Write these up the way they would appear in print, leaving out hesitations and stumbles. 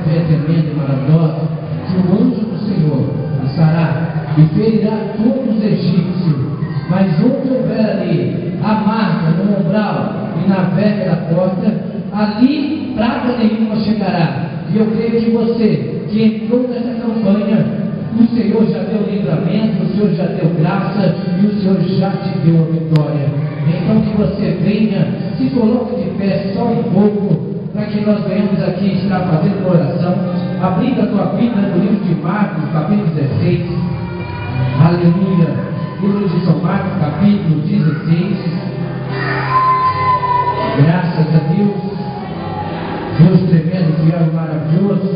fé tremenda e maravilhosa, que o anjo do Senhor estará e ferirá todos os egípcios, mas onde houver ali a marca no umbral e na vega da porta, ali praga nenhuma chegará. E eu creio que você que entrou nessa campanha, o Senhor já deu livramento, o Senhor já deu graça e o Senhor já te deu a vitória. Então que você venha, se coloque de pé só um pouco, para que nós venhamos aqui estar fazendo uma oração, abrindo a tua Bíblia no livro de Marcos, capítulo 16, aleluia, livro de São Marcos, capítulo 16, graças a Deus, Deus tremendo, fiel e maravilhoso,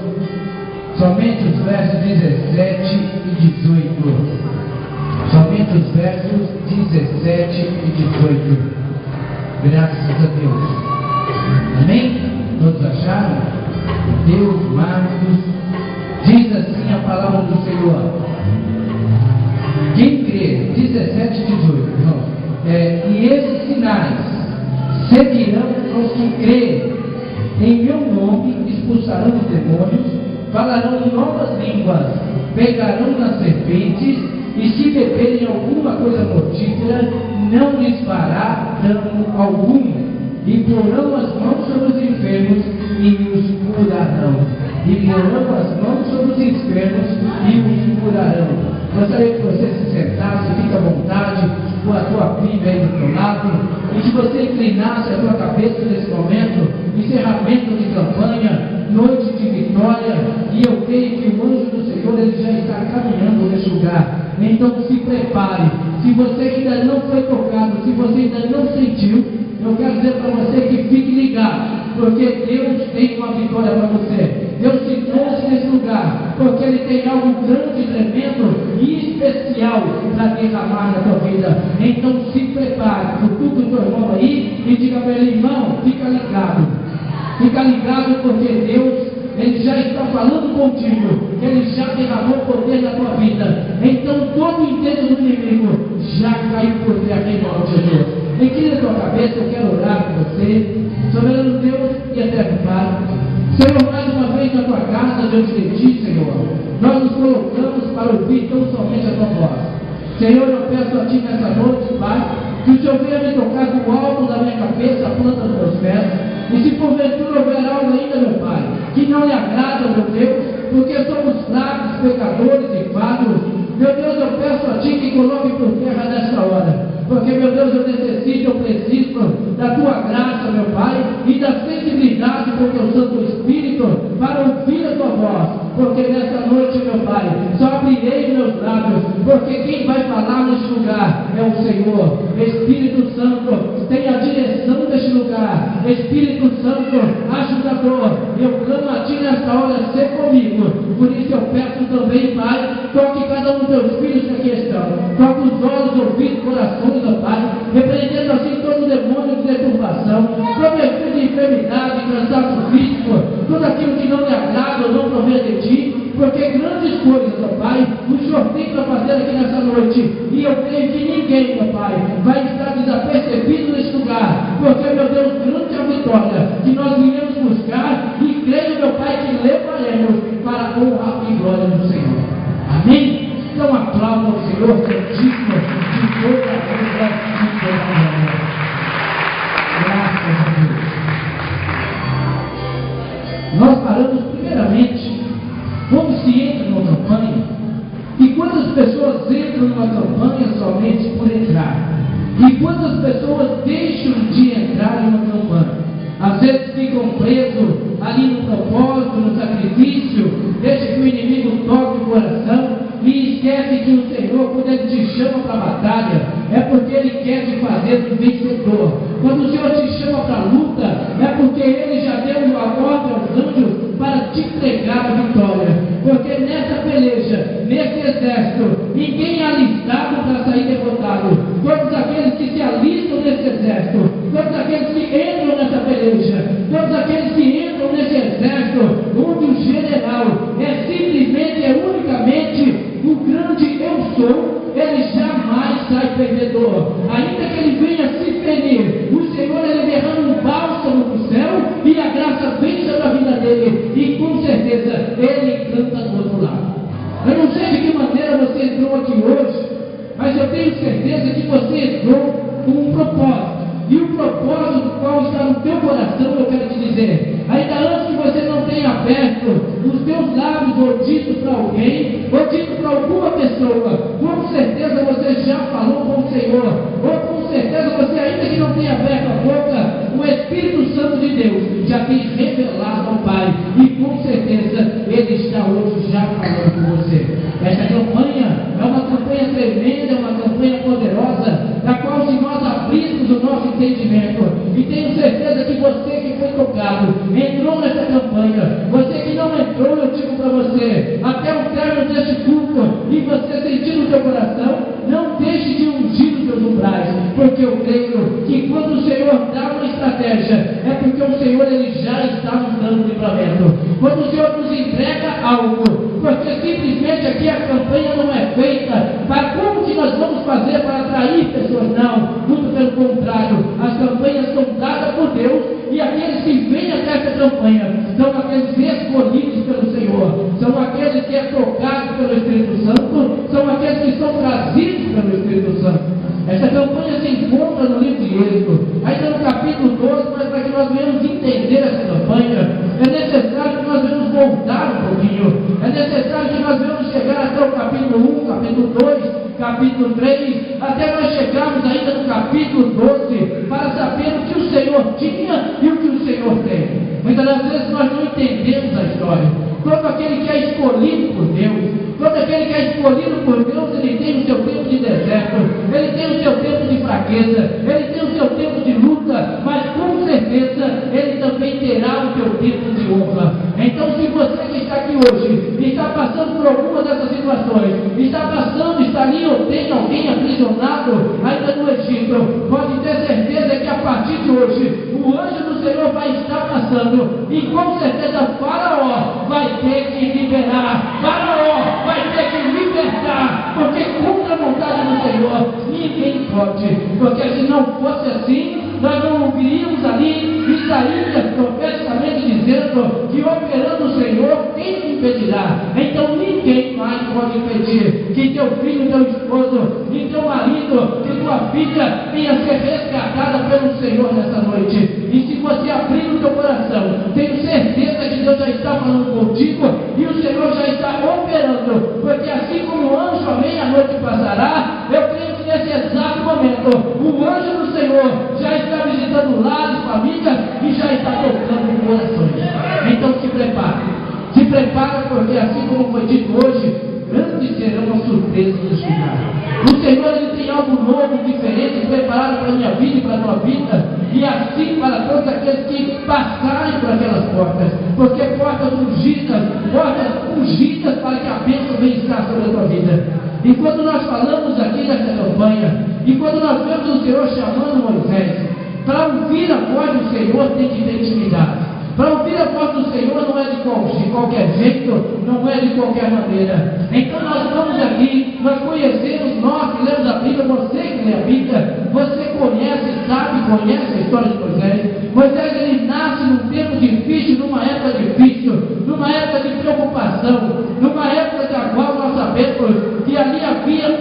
somente os versos 17 e 18, somente os versos 17 e 18, graças a Deus, amém? Todos acharam? Deus, Marcos, diz assim a palavra do Senhor. Quem crê, 17 e 18, e esses sinais seguirão aos que crêem. Em meu nome expulsarão os demônios, falarão novas línguas, pegarão nas serpentes, e se beberem alguma coisa mortífera, não lhes fará dano algum. E porão as mãos sobre os enfermos e os curarão. E porão as mãos sobre os enfermos e os curarão. Gostaria que você se sentasse, fique à vontade, com a tua Bíblia aí do teu lado, e que você inclinasse a tua cabeça nesse momento, encerramento de campanha, noite de vitória, e eu creio que o anjo do Senhor ele já está caminhando nesse lugar. Então se prepare. Se você ainda não foi tocado, se você ainda não sentiu, eu quero dizer para você que fique ligado, porque Deus tem uma vitória para você. Deus te trouxe nesse lugar, porque Ele tem algo grande, tremendo e especial para derramar na tua vida. Então se prepare, cutuca o teu irmão aí e diga para ele: irmão, fica ligado. Fica ligado, porque Deus Ele já está falando contigo, Ele já derramou poder na tua vida. Então todo o intento do inimigo já caiu por terra em nome de Jesus. Inclina a tua cabeça, eu quero orar por você. Soberano Deus e eterno Pai, Senhor, mais uma vez na tua casa, diante de ti, Senhor, nós nos colocamos para ouvir tão somente a tua voz. Senhor, eu peço a ti nessa noite, Pai, que o Senhor venha me tocar do alto da minha cabeça, a planta dos meus pés. E se porventura houver algo ainda, meu Pai, que não lhe agrada, meu Deus, porque somos fracos, pecadores e falhos, meu Deus, eu peço a ti que coloque por terra nesta hora. Porque, meu Deus, eu necessito, eu preciso da tua graça, meu Pai, e da sensibilidade com o teu Santo Espírito para ouvir a tua voz. Porque nesta noite, meu Pai, só abrirei meus lábios, porque quem vai falar neste lugar é o Senhor. Espírito Santo, tenha a direção deste lugar. Espírito Santo, ajudador, eu clamo a ti nesta hora, ser comigo. Por isso eu peço também, Pai, toque cada um dos teus filhos que aqui estão. Toque os olhos, ouvidos, corações, ó Pai, repreendendo assim todo demônio de deturpação, toda espírito de enfermidade, cansaço físico, tudo aquilo que não lhe agrada ou não provém de ti, porque grandes coisas, ó Pai, o Senhor tem para fazer aqui nessa noite, e eu creio que ninguém, ó Pai, vai estar desapercebido neste lugar, porque, meu Deus, grande é a vitória que nós viemos buscar, e creio, meu Pai, que levaremos para a honra e glória do Senhor. Amém? Então aplauda ao Senhor, que é digno de toda a honra e toda a glória. Graças a Deus. Nós paramos primeiramente, como se entra numa campanha, e quantas pessoas entram numa campanha somente por entrar, e quantas pessoas deixam de entrar numa campanha. Às vezes ficam presos ali no propósito, no sacrifício, deixa que o inimigo toque o coração e esquece que o Senhor, quando Ele te chama para a batalha, é porque Ele quer te fazer um vencedor. Quando o Senhor te chama para a luta, é porque Ele já deu a ordem aos anjos para te entregar a vitória. Porque nessa peleja, nesse exército, ninguém é alistado para sair derrotado. Todos aqueles que se alistam nesse exército, todos aqueles que entram nessa peleja, todos aqueles que entram nesse exército, onde o general é simplesmente, unicamente o grande eu sou, ele jamais sai perdedor. Ainda que ele venha se ferir, o Senhor ele derrama um bálsamo do céu e a graça vem sobre a vida dele. E com certeza aqui hoje, mas eu tenho certeza que você entrou com um propósito. E o propósito qual está no teu coração, eu quero te dizer, ainda antes que você não tenha aberto os teus lábios ou dito para alguém, ou dito para alguma pessoa, com certeza você já falou com o Senhor, ou com certeza você ainda que não tenha aberto a boca, o Espírito Santo de Deus já tem revelado ao Pai, e com certeza Ele está hoje já falando com você. Esta campanha é uma campanha tremenda, é uma campanha poderosa, na qual se nós abrirmos o nosso entendimento, e tenho certeza que você que foi tocado, entrou nessa campanha, você que não entrou, eu digo para você, até o término deste culto, e você sentir no seu coração, não deixe de ungir os seus umbrais, porque eu creio que quando o Senhor dá uma estratégia, é porque o Senhor ele já está nos dando livramento. Quando o Senhor nos entrega algo, porque simplesmente aqui a campanha não é feita para como que nós vamos fazer para atrair pessoas, não, muito pelo contrário, as campanhas são dadas por Deus, e aqueles que vêm até essa campanha são aqueles escolhidos pelo Senhor, são aqueles que é tocado pelo Espírito Santo, são aqueles que são trazidos pelo Espírito Santo. Essa campanha se encontra no livro de Êxodo, ainda no capítulo 12, mas para que nós venhamos entender essa campanha, é necessário que nós venhamos voltar um pouquinho, é necessário que nós venhamos chegar até o capítulo 1, capítulo 2, capítulo 3, até nós chegarmos ainda no capítulo 12, para saber o que o Senhor tinha e o que o Senhor tem. Muitas das vezes nós não entendemos a história. Todo aquele que é escolhido por Deus, todo aquele que é escolhido por Deus, ele tem o seu tempo de deserto, ele tem o seu tempo de fraqueza, ele tem o seu tempo de luta, mas com certeza ele também terá o seu tempo de honra. Então, se você que está aqui hoje está passando por alguma dessas situações, está ali ou tem alguém aprisionado ainda no Egito, pode ter certeza que a partir de hoje o anjo do Senhor vai estar passando, e com certeza Faraó vai ter que liberar, Faraó vai ter que libertar, porque contra a vontade do Senhor ninguém pode, porque se não fosse assim, nós não ouviríamos ali Isaías profeticamente dizendo que operando o Senhor, quem impedirá? Então ninguém mais pode impedir que teu filho, teu esposo, e teu marido, que tua filha venha ser resgatada pelo Senhor nessa noite. E se você abrir o teu coração, tenho certeza que Deus já está falando contigo e o Senhor já está operando, porque assim como o anjo à meia-noite passará, eu creio que nesse exato momento o anjo do Senhor já está visitando lares, famílias e já está tocando corações. Então se prepara, porque assim como foi dito hoje, grandes serão as surpresas deste lugar. O Senhor ele tem algo novo, diferente, preparado para a minha vida e para a tua vida, e assim para todos aqueles que passarem por aquelas portas, porque portas ungidas para que a bênção venha estar sobre a tua vida. E quando nós falamos aqui dessa campanha, e quando nós vemos o Senhor chamando Moisés, para ouvir a voz do Senhor tem que ter intimidade. Para ouvir a voz do Senhor não é de qualquer jeito, não é de qualquer maneira. Então nós estamos aqui, nós conhecemos, nós que lemos a Bíblia, você que lê a Bíblia, você conhece a história de Moisés. Moisés ele nasce num tempo difícil, numa época difícil, numa época de preocupação, numa época da qual nós sabemos que ali havia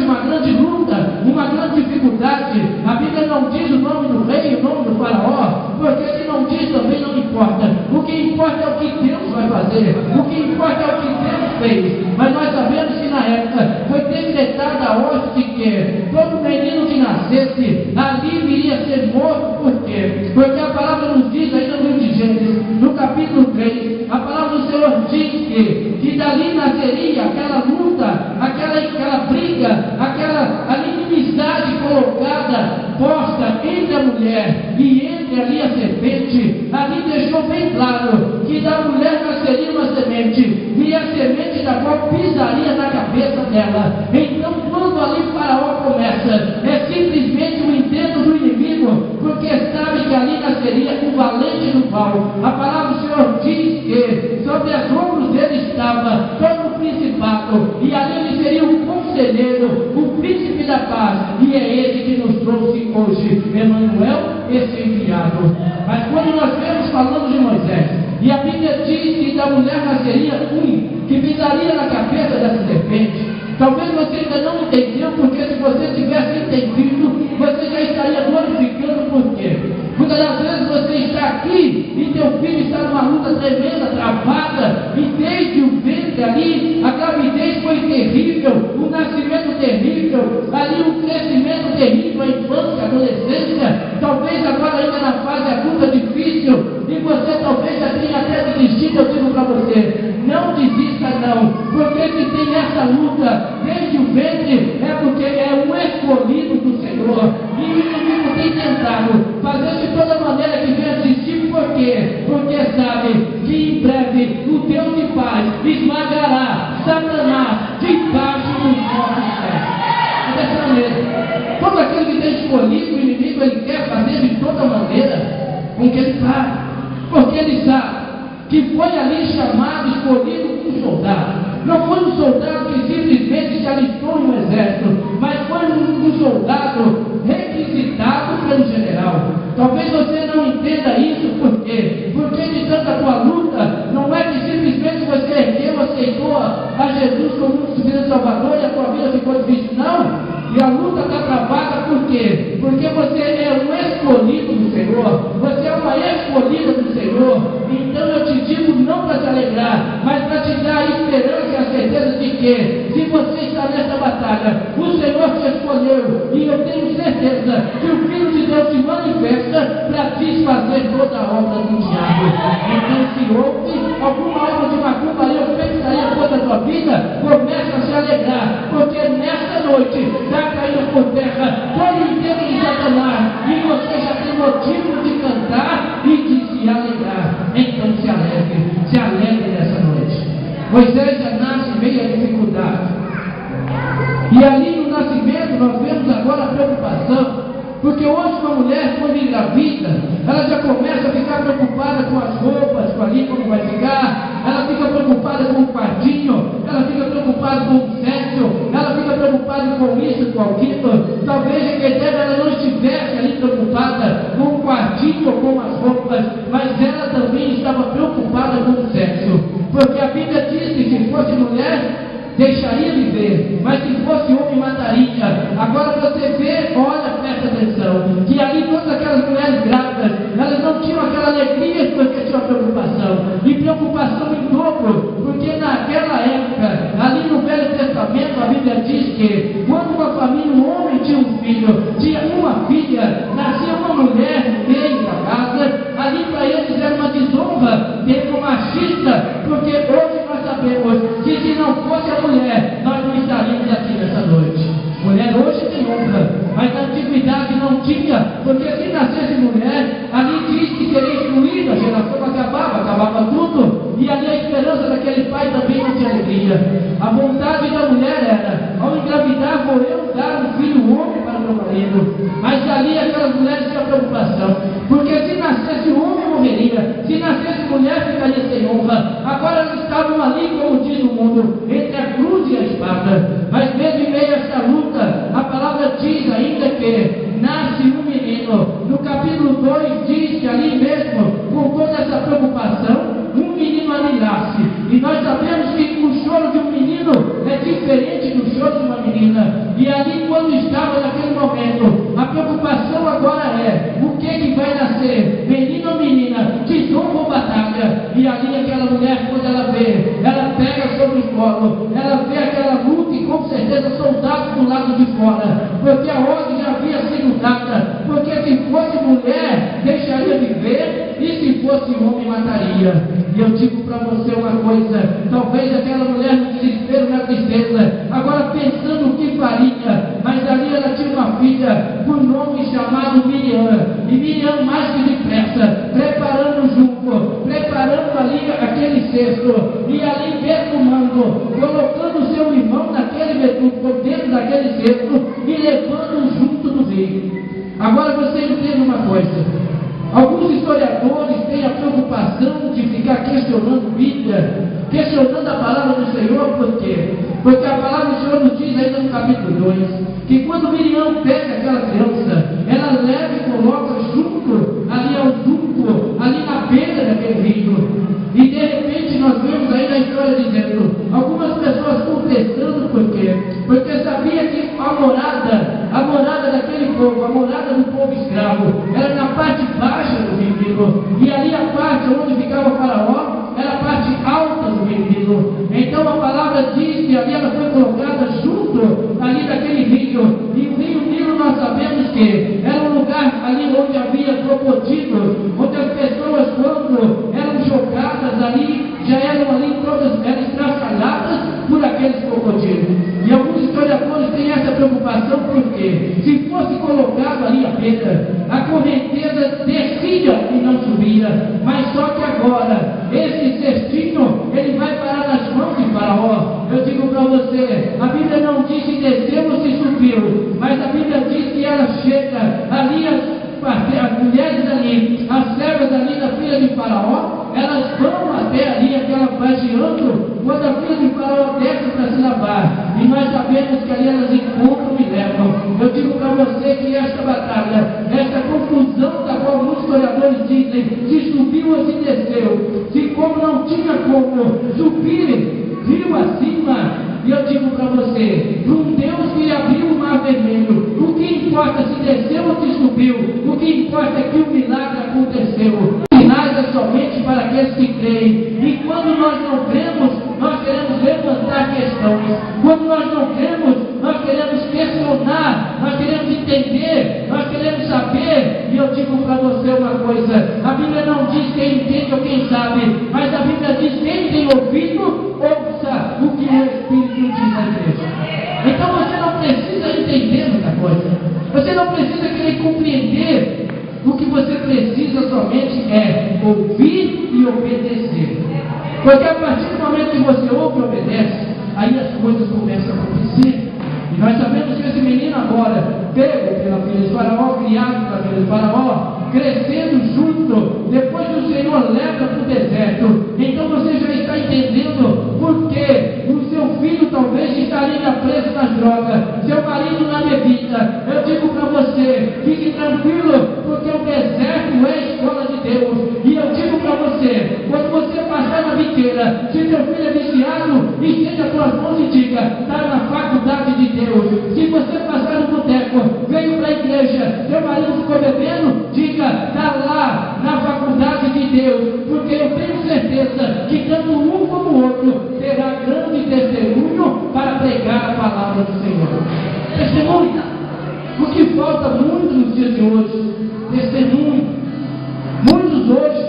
uma grande luta, uma grande dificuldade. A Bíblia não diz o nome do rei, o nome do faraó, porque se não diz também não importa. O que importa é o que Deus vai fazer, o que importa é o que Deus fez. Mas nós sabemos que na época foi decretada a ordem de que todo menino que nascesse ali viria ser morto. Por quê? Porque a palavra nos diz ainda no livro de Gênesis, no capítulo 3, a palavra do Senhor diz que dali nasceria aquela luta, aquela briga, aquela inimizade colocada, posta entre a mulher e entre ali a serpente. Ali deixou bem claro que da mulher nasceria uma semente, e a semente da qual pisaria na cabeça dela. Então quando ali Faraó começa, é simplesmente um intento do inimigo, porque sabe que ali nasceria o valente do mal. A palavra do Senhor diz que sobre as ombros dele estava todo o principado, e ali ele seria o conselheiro, o príncipe da paz, e é ele que nos trouxe hoje, Emanuel, esse enviado. Mas quando nós vemos falando de Moisés, e a Bíblia diz que da mulher nasceria um que pisaria na cabeça dessa serpente, Talvez você ainda não entendeu, porque se você tivesse entendido, você já estaria glorificando. Por quê? Muitas das vezes você está aqui e teu filho está numa luta tremenda, travada, e desde o ventre ali, a gravidez foi terrível, o nascimento terrível, ali o crescimento terrível, a infância, a adolescência, talvez agora ainda na fase adulta difícil, e você talvez já tenha até desistido. Eu digo para você, não desista não, porque se tem essa luta desde o ventre, é porque é um escolhido do Senhor, e o inimigo tem tentado fazer de toda maneira que venha desistir. Por quê? Porque sabe que em breve o Deus de paz esmagará Satanás debaixo dos nossos pés. É dessa maneira. Todo aquele que tem escolhido o inimigo, ele quer fazer de toda maneira com que ele faça, porque ele sabe que foi ali chamado, escolhido um soldado. Não foi um soldado que simplesmente se alistou em um exército, mas foi um soldado requisitado pelo general. Talvez você não entenda isso. Por quê? Porque de tanta tua luta, não é que simplesmente você ergueu, aceitou a Jesus como um suficiente Salvador e a tua vida ficou difícil. Não. E a luta está travada. Por quê? Porque você é um escolhido do Senhor, você é uma escolhida do Senhor. Então eu te digo não para te alegrar, mas para te dar a esperança e a certeza de que, se você está nessa batalha, o Senhor te escolheu, e eu tenho certeza que o Filho de Deus se manifesta para desfazer toda a obra do diabo. Então, se houve alguma obra de macumba ali, ou feitiçaria contra a tua vida, começa a se alegrar, porque nessa noite está caindo por terra todo o intento de Satanás, e você já tem motivo de cantar e de se alegrar. Então se alegre nessa noite. Moisés já nasce em meio à dificuldade, e ali no nascimento nós vemos agora a preocupação, porque hoje uma mulher, quando engravida, ela já começa a ficar preocupada com as roupas, com ali como vai ficar, ela fica preocupada com o quartinho, ela fica preocupada com o sexo, ela fica preocupada com isso, com aquilo. Talvez em Equetéria ela não estivesse ali preocupada com o quartinho ou com as roupas, mas ela também estava preocupada com o sexo, porque a Bíblia diz que se fosse mulher, deixaria viver, mas se fosse homem, mataria. Agora você vê, olha, presta atenção, que ali todas aquelas mulheres grávidas, elas não tinham aquela alegria porque tinham preocupação, e preocupação em dobro, porque naquela época, ali no Velho Testamento, a Bíblia diz que quando uma família, um homem tinha um filho, tinha uma filha, nascia uma mulher no meio da casa, ali para eles era uma desonra, tempo machista, porque hoje nós sabemos que se não fosse a mulher, nós não estaríamos aqui nessa noite. Mulher hoje tem honra, mas na antiguidade não tinha, porque se nascesse mulher, ali diz que seria excluída, a geração acabava tudo, e ali a esperança daquele pai também não tinha alegria. A vontade da mulher era, ao engravidar, vou eu dar um filho homem para meu marido, mas ali aquelas mulheres tinham preocupação, porque se nascesse homem morreria, se nascesse mulher ficaria sem honra. Agora elas estavam ali, como diz o mundo, entre a cruz e a espada, mas mesmo em meio a esta luta, a palavra diz ainda que nasce um menino. No capítulo 2 diz que ali mesmo, com toda essa preocupação, um menino ali nasce, e nós sabemos que o choro de um menino é diferente do choro de uma menina, e ali quando estava naquele momento, a preocupação agora é, o que vai nascer, menino ou menina, desonra ou batalha? E ali aquela mulher, quando ela vê, ela pega sobre o colo, ela vê aquela luta, e com certeza soldados do lado de fora, porque a ordem já havia sido dada, porque se fosse mulher, deixaria viver, e se fosse homem, mataria. E eu digo para você uma coisa, talvez aquela mulher no desespero, na tristeza, agora pensando o que faria, mas ali ela tinha uma filha por nome chamado Miriam, e Miriam mais que depressa, preparando o junco, preparando ali aquele cesto, e ali perfumando, colocando o seu irmão naquele betuco, dentro daquele cesto, e levando junto do rio. Agora você entende uma coisa, alguns historiadores têm a preocupação de ficar questionando a Bíblia, questionando a palavra do Senhor. Por quê? Porque a palavra do Senhor nos diz ainda no capítulo 2, que quando Miriam pega aquela criança, ela leva e coloca junto ali ao junco, ali na beira daquele rio, e de repente nós vemos aí na história dizendo, algumas pessoas contestando. Por quê? povo, a morada do povo escravo, era na parte baixa do Rio Nilo, e ali a parte onde ficava o Faraó era a parte alta do Rio Nilo. Então a palavra diz que ali ela foi colocada junto ali daquele rio, e o Rio Nilo nós sabemos que era um lugar ali onde havia crocodilos, onde as pessoas quando eram chocadas ali, já eram ali todas estraçalhadas por aqueles crocodilos. E alguns historiadores têm essa preocupação porque se fosse colocado ali a pedra, a correnteza descia e não subia. Mas só que agora, esse cestinho, ele vai parar nas mãos de Faraó. Eu digo para você, a Bíblia não diz se desceu ou se subiu, mas a Bíblia diz que ela chega ali, as mulheres ali, as servas ali da filha de Faraó, elas vão até ali, aquela baixeando, quando a filha de Faraó desce para se lavar, e nós sabemos que ali elas encontram e levam. Eu digo para você que esta batalha, esta confusão da qual muitos historiadores dizem, se subiu ou se desceu, se como não tinha como subir, rio acima, e eu digo para você, para um Deus que abriu o mar vermelho, o que importa se desceu ou se subiu, o que importa é que o milagre aconteceu. Sinais é somente para aqueles que creem, e quando nós não cremos, nós queremos levantar questões. Quando nós não cremos, nós queremos questionar, nós queremos entender, nós queremos saber. E eu digo para você uma coisa, a Bíblia não diz quem entende ou quem sabe, mas a Bíblia diz quem tem ouvido, ouça o que o Espírito diz à igreja. Então você não precisa entender muita coisa, você não precisa querer compreender. O que você precisa somente é ouvir e obedecer. Porque a partir do momento que você ouve e obedece, aí as coisas começam a acontecer. E nós sabemos que esse menino agora, pego pela filha de Faraó, criado pela filha de Faraó, crescendo junto, depois que o Senhor leva para o deserto, então você já está entendendo por que o seu filho talvez estaria preso nas drogas, seu marido na bebida. Eu digo para você, fique tranquilo, porque o deserto é a escola de Deus. E eu digo para você, quando você passar na biqueira, se seu filho é viciado, estende as suas mãos e diga, está na faculdade de Deus. Se você passar no boteco, veio para a igreja, seu marido ficou bebendo, diga, está lá na faculdade de Deus, porque eu tenho certeza que tanto um como o outro terá grande testemunho para pregar a palavra do Senhor. Testemunha. O que falta muito nos dias de hoje, testemunho. Muitos hoje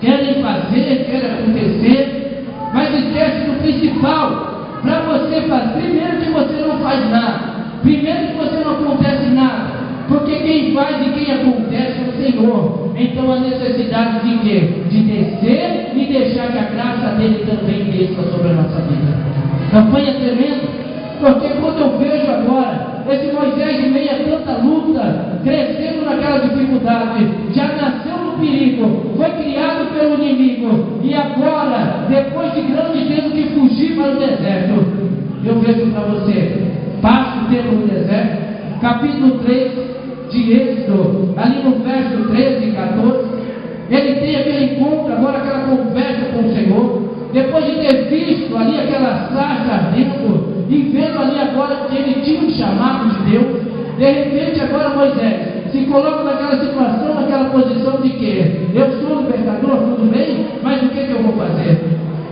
querem fazer, querem acontecer, mas esquece do principal. Para você fazer, primeiro que você não faz nada, primeiro que você não acontece nada, porque quem faz e quem acontece é o Senhor. Então a necessidade de quê? De descer e deixar que a graça dele também desça sobre a nossa vida. Campanha tremenda, porque quando eu vejo agora esse Moisés em meio a tanta luta, crescendo naquela dificuldade, já nasceu no perigo, foi criado pelo inimigo, e agora, depois de grande tempo que fugir para o deserto, eu vejo para você, passa o tempo no deserto, capítulo 3 de Êxodo, ali no verso 13 e 14, ele tem aquele encontro, agora aquela conversa com o Senhor, depois de ter visto ali aquela sarça ardendo, e vendo ali agora que ele tinha um chamado de Deus, de repente agora Moisés se coloca naquela situação, naquela posição de que eu sou o libertador, tudo bem, mas o que eu vou fazer?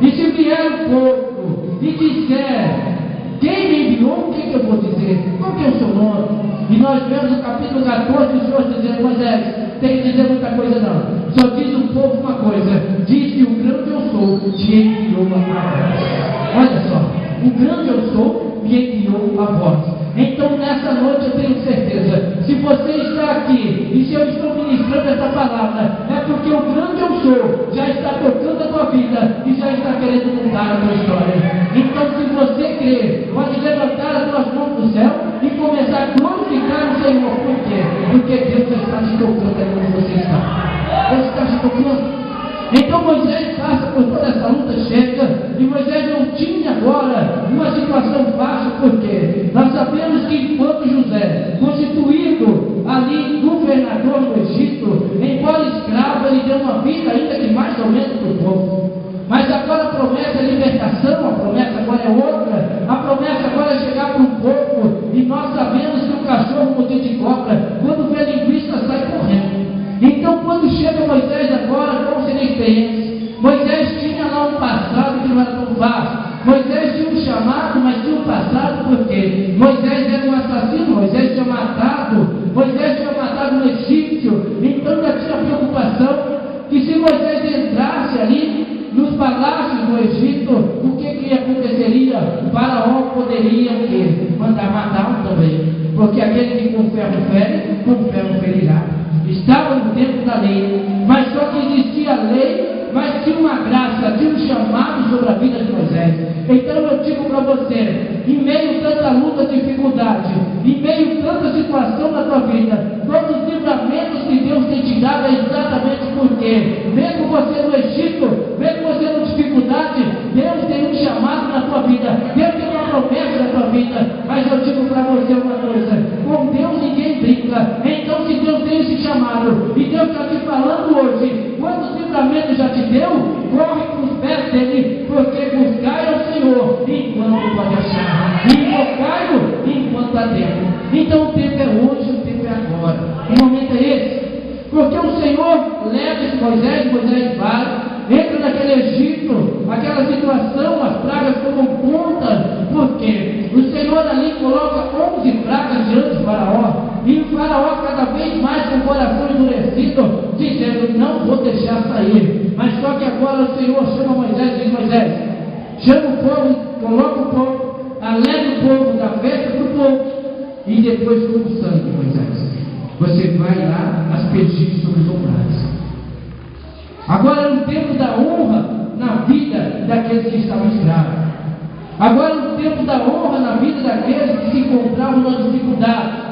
E se vier um povo e disser, quem me enviou, o que eu vou dizer? Qual que é o seu nome? E nós vemos no capítulo 14 o Senhor dizendo, Moisés, tem que dizer muita coisa não, só diz o povo uma coisa, diz que o grande eu sou te enviou a voz. Olha só, o grande eu sou me enviou a voz. Então nessa noite eu tenho certeza, se você está aqui e se eu estou ministrando essa palavra, é porque o grande eu sou já está tocando a tua vida e já está querendo mudar a tua história. Então se você crer, pode levantar as tuas mãos do céu e começar a glorificar o Senhor. Por quê? Porque Deus já está te tocando aí onde você está. Deus está te tocando. Então Moisés passa por toda essa luta, chega, e Moisés não tinha agora uma situação fácil, porque nós sabemos que enquanto José, constituído ali governador do Egito, embora escravo, ele deu uma vida ainda que mais ou menos para o povo. Mas agora a promessa é libertação, a promessa agora é outra, a promessa agora é chegar para o povo, e nós sabemos que o cachorro no dia de copa experiência. Moisés tinha lá um passado que não era tão fácil. Moisés tinha um chamado, mas tinha um passado, porque Moisés era um assassino, Moisés tinha matado um egípcio, então já tinha preocupação que se Moisés entrasse ali nos palácios do Egito, o que aconteceria? O faraó poderia o quê? Mandar matar também, porque aquele que com ferro fere, com ferro ferirá. Estava no tempo da lei, mas só que existia a lei, mas tinha uma graça, tinha um chamado sobre a vida de Moisés. Então eu digo para você, em meio a tanta luta, dificuldade, em meio a tanta situação na tua vida, todos os livramentos que Deus tem te dado é exatamente porque, mesmo você no Egito, mesmo você na dificuldade, Deus tem um chamado na tua vida, Deus tem uma promessa na tua vida. Mas eu digo para você uma coisa, com Deus ninguém brinca. Então se Deus tem esse chamado, e Deus está te falando hoje, quantos livramentos já te deu, corre com os pés dele, porque buscai ao Senhor enquanto pode achar, e invocai-o enquanto há tempo. Então o tempo é hoje, o tempo é agora, o momento é esse, porque o Senhor leva esse Moisés vai, entra naquele Egito, aquela situação, as pragas tomam conta, porque o Senhor ali coloca 11 pragas diante do faraó, e o faraó cada vez mais com o coração endurecido, dizendo, não vou deixar sair. Mas só que agora o Senhor chama Moisés e diz, Moisés, chama o povo, coloca o povo, alegra o povo, dá festa para o povo, e depois com o sangue, Moisés, você vai lá aspergir sobre os umbrais. Agora é um tempo da honra na vida daqueles que estavam escravos. Agora é um tempo da honra na vida daqueles que se encontravam na dificuldade.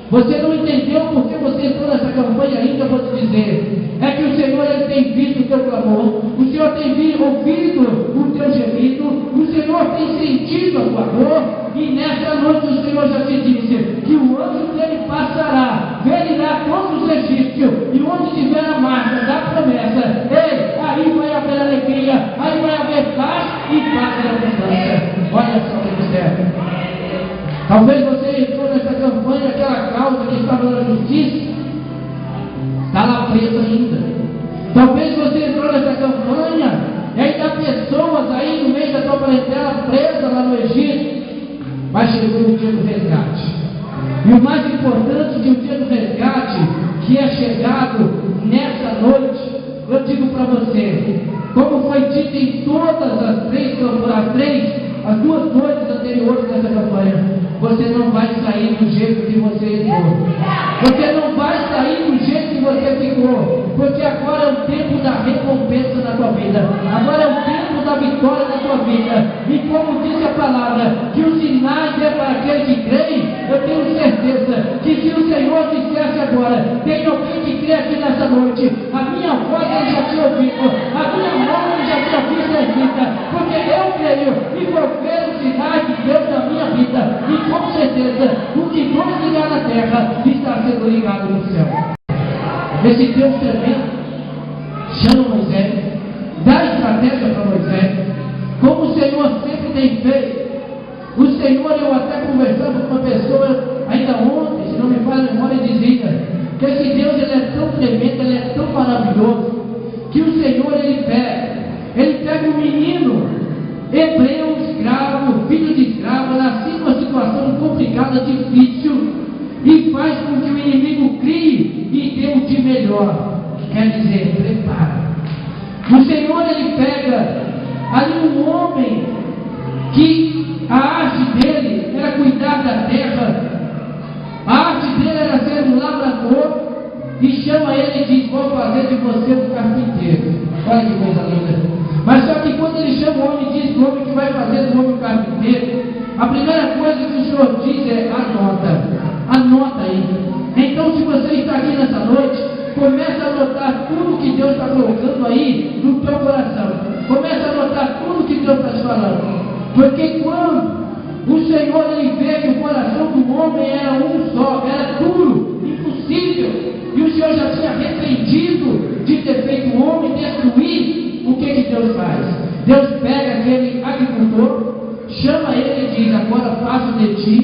Você não entendeu porque você entrou nessa campanha ainda, eu vou te dizer. É que o Senhor ele tem visto o teu clamor, o Senhor tem ouvido o teu gemido, o Senhor tem sentido a tua dor, e nessa noite o Senhor já te disse que o anjo dele passará, ferirá todos os egípcios, e onde tiver a marca da promessa, ei, aí vai haver alegria, aí vai haver paz e paz e abundância. Olha só que mistério. Talvez você entrou nessa campanha, aquela causa que estava na justiça, está lá presa ainda. Talvez você entrou nessa campanha, e ainda há pessoas aí no meio da tua parentela presa lá no Egito, mas chegou o dia do resgate. E o mais importante que o dia do resgate, que é chegado nessa noite, eu digo para você, como foi dito em todas as duas noites anteriores dessa campanha, você não vai sair do jeito que você entrou. Você não vai sair do jeito que você ficou, porque agora é o tempo da recompensa na tua vida. Agora é o tempo da vitória na tua vida. E como diz a palavra, que os sinais é para aquele que crê, eu tenho certeza que se o Senhor dissesse agora, tem alguém que crê aqui nessa noite, a minha voz ele já tinha ouvido, a minha mão ele já tinha visto a vida, porque eu creio e vou ver os sinais de Deus na minha vida. E com certeza, o que vamos ligar na terra está sendo ligado no céu. Esse Deus tremendo chama Moisés, dá estratégia para Moisés, como o Senhor sempre tem feito. O Senhor, eu até conversando com uma pessoa ainda ontem, se não me falha a memória, dizia que esse Deus ele é tão tremendo, ele é tão maravilhoso, que o Senhor ele pega um menino hebreu, escravo, filho de escravo, nascido numa situação complicada, difícil, e faz com que o inimigo crie e dê o de melhor. Quer dizer, prepara. O Senhor ele pega ali um homem que a arte dele era cuidar da terra, a arte dele era ser um lavrador, e chama ele e diz, vou fazer de você um carpinteiro. Olha que coisa linda. Mas só que quando ele chama o homem e diz o homem que vai fazer do homem um carpinteiro, a primeira coisa que o Senhor diz é anota aí. Então se você está aqui nessa noite, começa a anotar tudo que Deus está colocando aí no teu coração, começa a anotar tudo que Deus está te falando, porque quando o Senhor ele vê que o coração do homem era um só, era duro, impossível, e o Senhor já tinha arrependido de ter feito o homem destruir, o que Deus faz? Deus pega aquele agricultor, chama ele e diz, agora faço de ti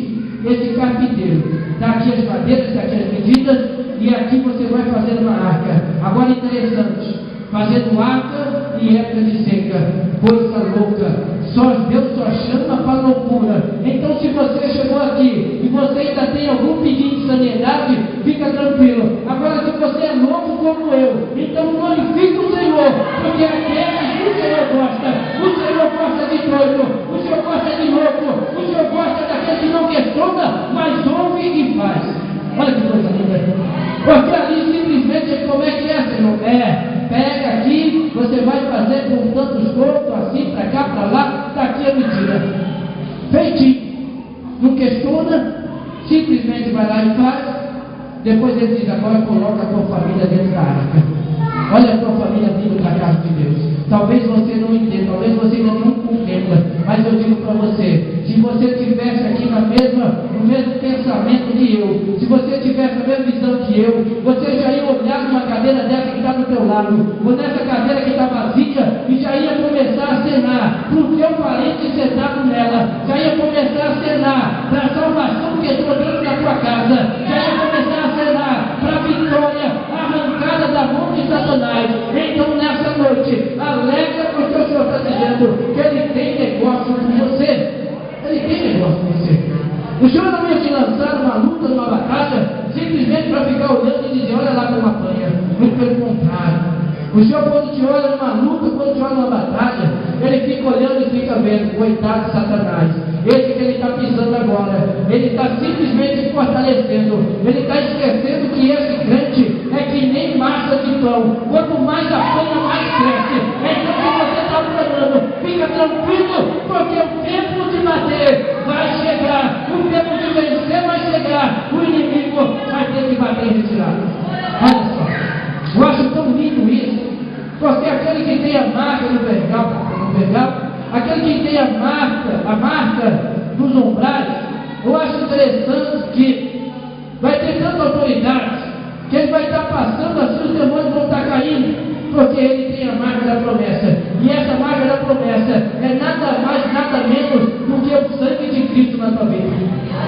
esse carpinteiro, daqui as madeiras, daqui as medidas, e aqui você vai fazer uma arca. Agora interessante, fazendo ata em época de seca, coisa louca. Deus só chama para loucura. Então, se você chegou aqui e você ainda tem algum pedinho de sanidade, fica tranquilo. Agora, se você é louco como eu, então glorifique o Senhor, porque aqueles que o Senhor gosta de doido, o Senhor gosta de louco, o Senhor gosta daquele que não questiona, mas ouve e faz. Olha que coisa linda. Porque ali simplesmente, como é que é, Senhor? Pega aqui, você vai fazer com tantos contos, assim, para cá, para lá, daqui a medida. Feitinho. Não questiona, simplesmente vai lá e faz. Depois ele diz, agora coloca a tua família dentro da arca. Olha a tua família vindo para a casa de Deus. Talvez você não entenda, talvez você ainda não compreenda, mas eu digo para você, se você estivesse aqui no mesmo pensamento que eu, se você tivesse a mesma visão que eu, você já ia olhar numa cadeira dessa que está do teu lado, ou nessa cadeira que está vazia, e já ia começar a acenar para o teu parente sentado nela, já ia começar a acenar para a salvação que entrou dentro da tua casa, já ia começar a acenar para a vitória arrancada da mão de Satanás. Então nessa noite, alegra porque o Senhor está dizendo que Ele tem negócio com você. Ele tem negócio com você. O Senhor não ia te lançar numa luta, numa batalha, simplesmente para ficar olhando e dizer, olha lá como apanha. Muito pelo contrário. O Senhor, quando te olha numa luta, quando te olha numa batalha, Ele fica olhando e fica vendo, coitado de Satanás. Esse que ele está pisando agora, ele está simplesmente fortalecendo, ele está esquecendo que esse crente é que nem massa de pão, quanto mais apanha, mais cresce. Então, se você está planando, fica tranquilo, porque o tempo de bater vai chegar, o tempo de vencer vai chegar, o inimigo vai ter que bater e retirar. Olha só, eu acho tão lindo isso, porque aquele que tem a marca no vergal, aquele que tem a marca dos umbrais, eu acho interessante que vai ter tanta autoridade, que ele vai estar passando assim, os demônios vão estar caindo, porque ele tem a marca da promessa, e essa marca da promessa é nada mais, nada menos do que o sangue de Cristo na tua vida.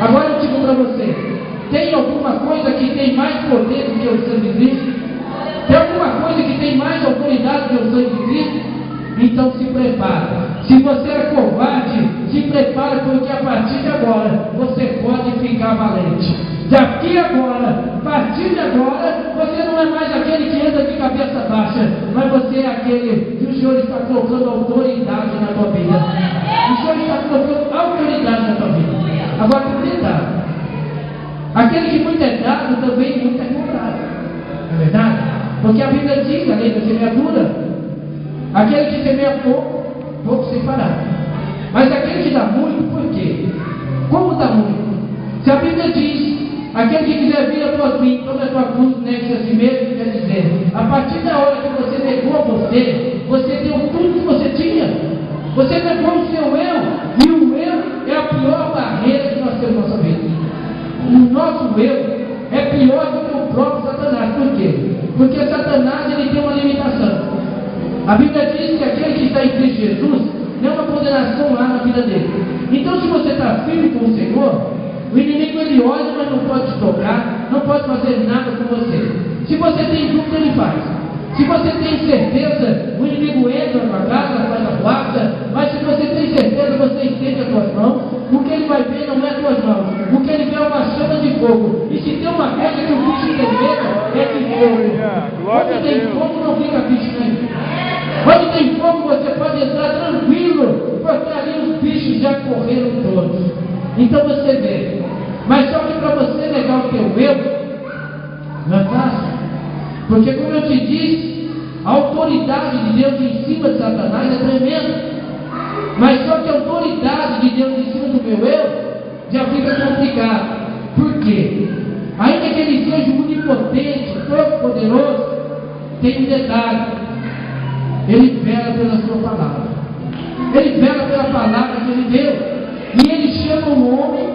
Agora eu digo para você, tem alguma coisa que tem mais poder do que o sangue de Cristo? Tem alguma coisa que tem mais autoridade do que o sangue de Cristo? Então se prepara. Se você é covarde, se prepara, porque a partir de agora você pode ficar valente. Daqui agora, a partir de agora, você não é mais aquele que anda de cabeça baixa, mas você é aquele que o Senhor está colocando autoridade na tua vida. O Senhor está colocando autoridade na tua vida. Agora, cuidado. Aquele que muito é dado, também muito é cobrado. Não é verdade? Porque a Bíblia diz, além da semeadura, aquele que semeia pouco, pouco se fará. Mas aquele que dá muito, por quê? Como dá muito? Se a Bíblia diz, aquele que quiser vir após mim, tome a tua cruz, negue-se a si mesmo, quer dizer, a partir da hora que você negou a você deu tudo que você tinha. Você negou o seu eu, e o eu é a pior barreira que nós temos na nossa vida. O nosso eu é pior do que o próprio Satanás. Por quê? Porque Satanás ele tem uma limitação. A Bíblia diz que aquele que está em Cristo Jesus não é uma condenação lá na vida dele. Então, se você está firme com o Senhor, o inimigo ele olha, mas não pode te tocar, não pode fazer nada com você. Se você tem dúvida, ele faz. Se você tem certeza, o inimigo entra na tua casa, faz a guarda, mas se você tem certeza, você estende as tuas mãos, o que ele vai ver não é as tuas mãos, o que ele vê é uma chama de fogo. E se tem uma coisa que o bicho tem medo, é de fogo. Onde tem fogo, não fica bicho nenhum. Onde tem fogo, você pode entrar tranquilo, porque ali os bichos já correram todos. Então você vê. Mas só que para você negar o teu eu, não é fácil. Porque como eu te disse, a autoridade de Deus em cima de Satanás é tremenda. Mas só que a autoridade de Deus em cima do meu eu, já fica complicado. Por quê? Ainda que ele seja onipotente, todo poderoso, tem um detalhe. Ele vela pela sua palavra. Ele vela pela palavra que ele deu. E ele chama o homem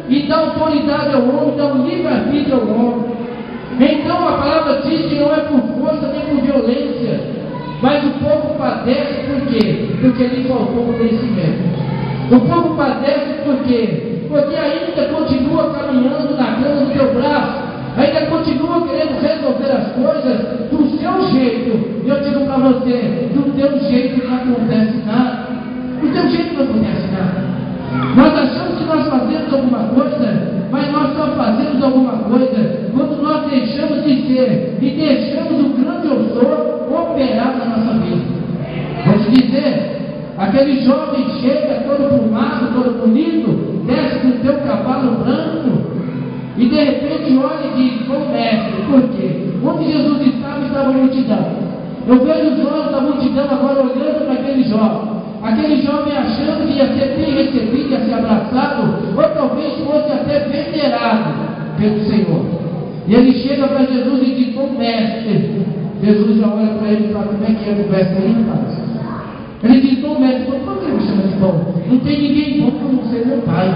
e dá autoridade ao homem, dá um livre-arbítrio ao homem. Então a palavra diz que não é por força nem por violência, mas o povo padece por quê? Porque lhe faltou conhecimento. O povo padece por quê? Porque ainda continua caminhando na cama do teu braço, ainda continua querendo resolver as coisas do seu jeito. E eu digo para você, do teu jeito não acontece nada. Do teu jeito não acontece nada. Nós achamos que nós fazemos alguma coisa, mas nós só fazemos alguma coisa quando nós deixamos de ser e deixamos o grande eu sou operar na nossa vida. Vou te dizer, aquele jovem chega todo plumado, todo bonito, desce do teu cavalo branco e de repente olha e diz: "Ô mestre", por quê? Onde Jesus estava a multidão. Eu vejo os olhos da multidão agora olhando para aquele jovem achando que ia ser bem recebido, ia ser abraçado, ou talvez fosse até venerado pelo Senhor. E ele chega para Jesus e diz: "Ô mestre". Jesus já olha para ele e fala: "Como é que é a conversa aí, rapaz?" Ele diz: "Ô mestre, por que me chama de bom? Não tem ninguém bom como ser meu pai."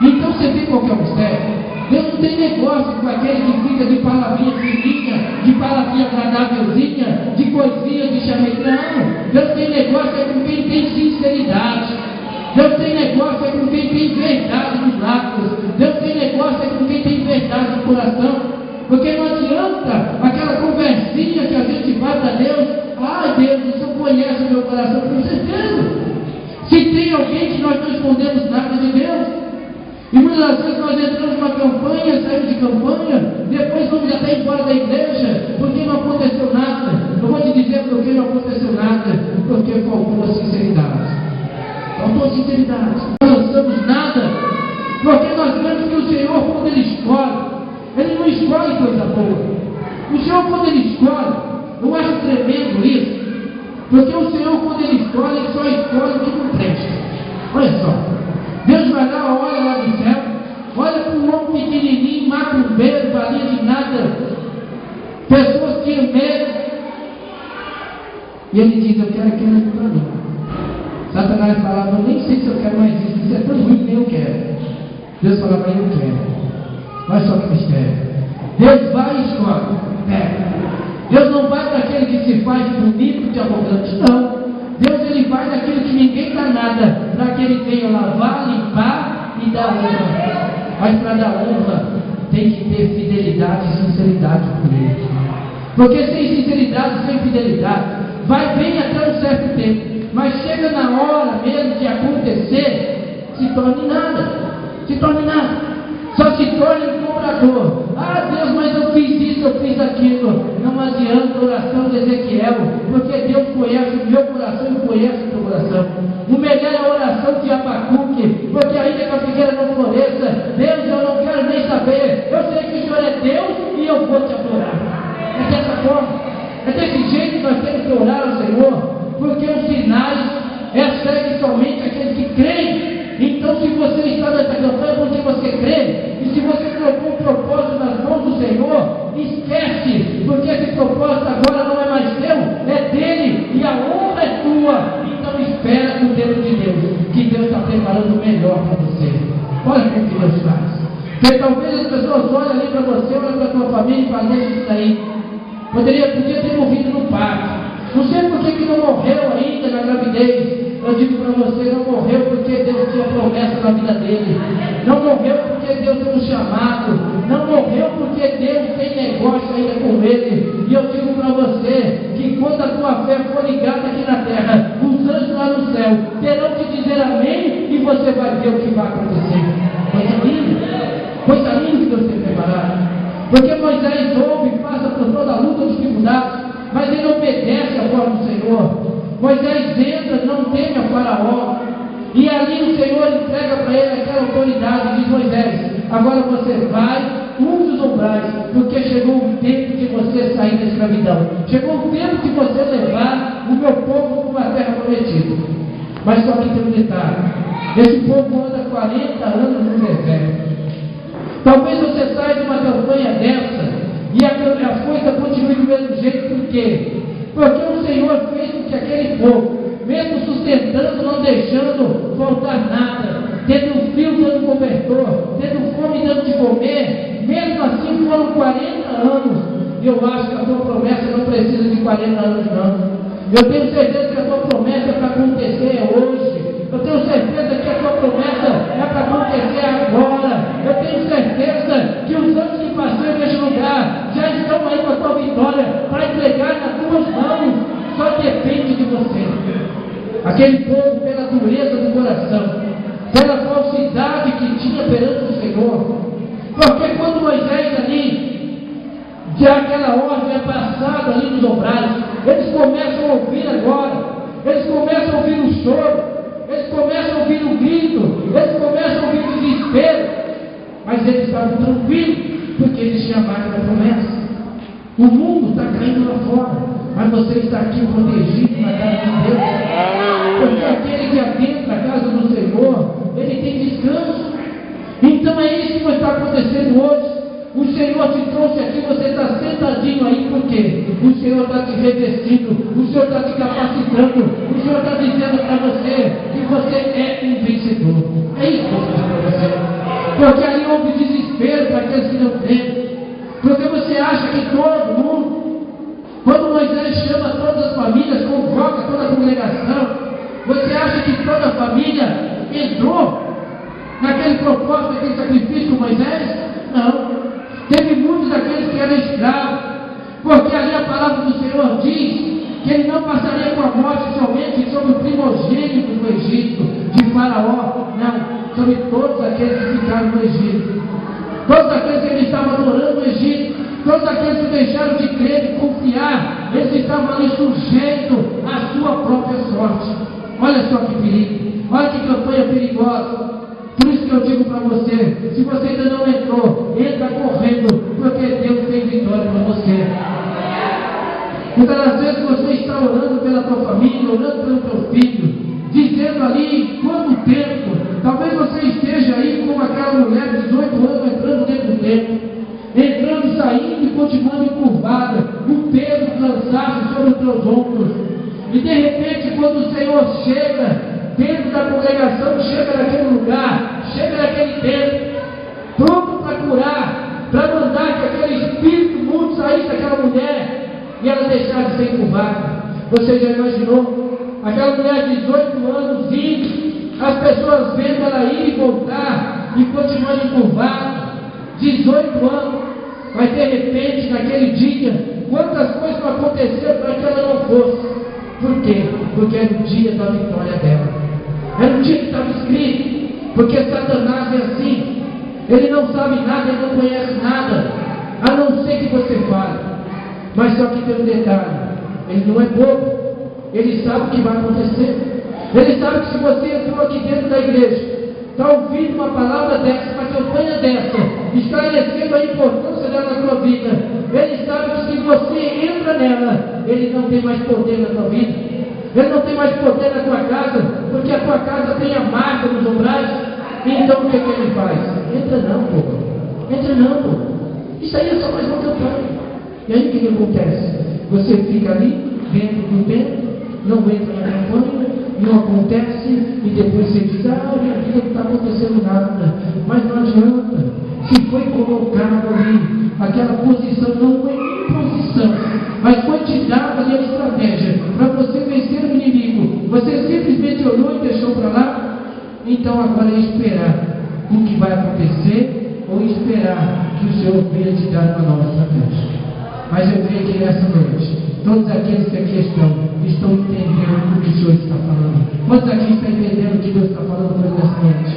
Então você vê qual que é o mistério. Deus não tem negócio com aquele que fica de palavrinha fininha, de palavrinha agradávelzinha, de coisinha de chamei. Não, Deus tem negócio é com quem tem sinceridade. Deus tem negócio é com quem tem verdade nos lábios. Deus tem negócio é com quem tem verdade no coração. Porque não adianta aquela conversinha que a gente faz para Deus. "Ai Deus, o Senhor conhece o meu coração", com certeza. Se tem alguém que nós não escondemos nada de Deus. E muitas vezes nós entramos numa campanha, saímos de campanha, depois vamos até embora da igreja, porque não aconteceu nada. Eu vou te dizer por que não aconteceu nada, porque faltou a sinceridade. Faltou a sinceridade. Nós não somos nada, porque nós vemos que o Senhor, quando Ele escolhe, Ele não escolhe coisa boa. O Senhor, quando Ele escolhe, eu acho tremendo isso, porque o Senhor, quando Ele só escolhe o que não presta. Olha só. Deus vai lá, olha lá do céu, olha para um homem pequenininho, macumbeiro, valia de nada, pessoas que tinham medo, e ele diz: "Eu quero aquilo para mim." Satanás falava: "Eu nem sei se eu quero mais isso é tão ruim que nem eu quero." Deus falava: "Eu quero." Olha só que mistério. Deus vai e escolhe, pega. Deus não vai para aquele que se faz bonito, de arrogante, não. Deus ele vai naquilo que ninguém dá nada, para que ele venha lavar, limpar e dar honra. Mas para dar honra tem que ter fidelidade e sinceridade por ele. Porque sem sinceridade, sem fidelidade, vai bem até um certo tempo, mas chega na hora mesmo de acontecer, se torne nada. Se torne nada. Só se torne um cobrador. "Ah Deus, mas eu fiz isso, eu fiz aquilo." Não adianta a oração de Ezequiel, porque Deus conhece o meu coração e conhece o teu coração. O melhor é a oração de Abacuque, porque ainda que a figueira não floresça, "Deus, eu não quero nem saber, eu sei que o Senhor é Deus e eu vou te adorar." É dessa forma, é desse jeito que nós temos que orar ao Senhor, porque os sinais seguem somente aqueles que creem. Então, se você está nessa campanha porque você crê, e se você colocou um propósito nas mãos do Senhor, esquece, porque esse propósito agora não é mais teu, é dele, e a honra é tua. Então espera com o tempo de Deus, que Deus está preparando o melhor para você. Olha como que Deus faz. Porque talvez as pessoas olhem ali para você, olhem para a tua família e falem: "Deixa isso aí. Podia ter morrido no parto. Não sei por que não morreu ainda na gravidez." Eu digo para você, não morreu porque Deus tinha promessa na vida dele. Não morreu porque Deus tem um chamado. Não morreu porque Deus tem negócio ainda com ele. E eu digo para você que quando a tua fé for ligada aqui na terra, os anjos lá no céu terão que dizer amém e você vai ver o que vai acontecer. Coisa linda que Deus tem preparado. Porque Moisés ouve e passa por toda a luta e dificuldade, mas ele obedece a voz do Senhor. Moisés entra, não teme a Faraó, e ali o Senhor entrega para ele aquela autoridade e diz: "Moisés, agora você vai, use os umbrais, porque chegou o tempo de você sair da escravidão, chegou o tempo de você levar o meu povo para uma terra prometida." Mas só que tem um detalhe: esse povo anda 40 anos no deserto. Talvez você saia de uma campanha dessa e a coisa continue do mesmo jeito. Por quê? Porque o Senhor fez com que aquele povo, mesmo sustentando, não deixando faltar nada, tendo frio dando cobertor, tendo fome dando de comer, mesmo assim foram 40 anos. E eu acho que a tua promessa não precisa de 40 anos, não. Eu tenho certeza que a tua promessa é para acontecer hoje. Eu tenho certeza que a tua promessa é para acontecer agora. Eu tenho certeza que os anos que passei neste lugar já estão aí com a tua vitória para entregar nas tuas mãos. Só aquele povo pela dureza do coração, pela falsidade que tinha perante o Senhor. Porque quando Moisés ali, já aquela ordem é passada ali nos umbrais, eles começam a ouvir agora, eles começam a ouvir o choro, eles começam a ouvir o grito, eles começam a ouvir o desespero, mas eles estavam tranquilos, porque eles tinham a marca da promessa. O mundo está caindo lá fora, mas você está aqui protegido na casa de Deus. Porque aquele que adentra a casa do Senhor, ele tem descanso. Então é isso que está acontecendo hoje. O Senhor te trouxe aqui, você está sentadinho aí, porque o Senhor está te revestindo, o Senhor está te capacitando, o Senhor está dizendo para você que você é um vencedor. É isso que eu vou dizer para você. Porque ali houve desespero para aqueles que não creem. Porque você acha que todo mundo, quando Moisés chama todas as famílias, convoca toda a congregação, você acha que toda a família entrou naquele propósito, naquele sacrifício com Moisés? Não. Teve muitos daqueles que eram escravos, porque ali a palavra do Senhor diz que ele não passaria com a morte somente sobre o primogênito do Egito, de Faraó, não, sobre todos aqueles que ficaram no Egito, todos aqueles que ele estava adorando no Egito, todos aqueles que deixaram de crer, de confiar, eles estavam ali sujeitos à sua própria sorte. Olha só que perigo, olha que campanha perigosa. Por isso que eu digo para você, se você ainda não entrou, entra correndo, porque Deus tem vitória para você. Muitas das vezes você está orando pela tua família, orando pelo teu filho, dizendo ali quanto tempo, talvez você esteja aí como aquela mulher de 18 anos entrando dentro do templo, entrando e saindo e continuando encurvada, o peso do cansaço sobre os teus ombros, e de repente quando o Senhor chega dentro da congregação, chega naquele lugar, chega naquele tempo, pronto para curar, para mandar que aquele espírito mudo saísse daquela mulher e ela deixasse de ser encurvada. Você já imaginou? Aquela mulher de 18 anos indo, as pessoas vendo ela ir e voltar e continuando encurvada, 18 anos, mas de repente naquele dia, quantas coisas não aconteceram para que ela não fosse? Por quê? Porque era o dia da vitória dela. Era o dia que estava escrito. Porque Satanás é assim. Ele não sabe nada, ele não conhece nada, a não ser que você fale. Mas só que tem um detalhe: ele não é bobo. Ele sabe o que vai acontecer. Ele sabe que se você entrou aqui dentro da igreja, está ouvindo uma palavra dessa, uma campanha dessa, esclarecendo a importância dela na sua vida, ele sabe que se você entra nela, ele não tem mais poder na sua vida, ele não tem mais poder na tua casa, porque a tua casa tem a marca nos umbrais. Então o que ele faz? Entra não, pô. Entra não, pô. Isso aí é só mais uma campanha. E aí o que acontece? Você fica ali, dentro do templo, não entra na campanha, não acontece, e depois você diz, minha vida não está acontecendo nada. Mas não adianta. Se foi colocado ali, aquela posição não é imposição, mas foi te dada ali a estratégia para você vencer o inimigo. Você simplesmente olhou e deixou para lá. Então agora é esperar o que vai acontecer, ou esperar que o Senhor venha te dar uma nova estratégia. Mas eu creio que nessa noite, todos aqueles que aqui estão entendendo o que o Senhor está falando. Quantos aqui estão entendendo o que Deus está falando para nessa noite?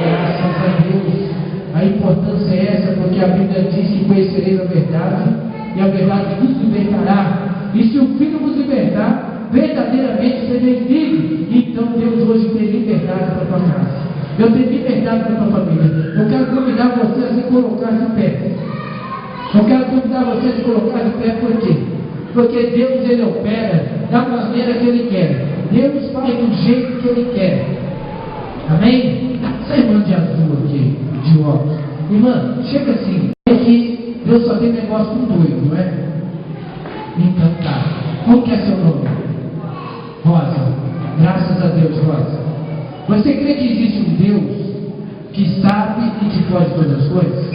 Graças a Deus. A importância é essa, porque a Bíblia diz que conhecereis a verdade, e a verdade vos libertará. E se o Filho vos libertar, verdadeiramente sereis livres. Então Deus hoje tem liberdade para a tua casa. Deus tem liberdade para a tua família. Eu quero convidar você a se colocar de pé. Eu quero convidar você a se colocar de pé, por quê? Porque Deus, Ele opera da maneira que Ele quer. Deus faz do jeito que Ele quer. Amém? Essa irmã de azul aqui, de óculos. Irmã, chega assim. Aqui, Deus só tem negócio com doido, não é? Então tá. Qual que é seu nome? Rosa. Graças a Deus, Rosa. Você crê que existe um Deus que sabe e que pode todas as coisas?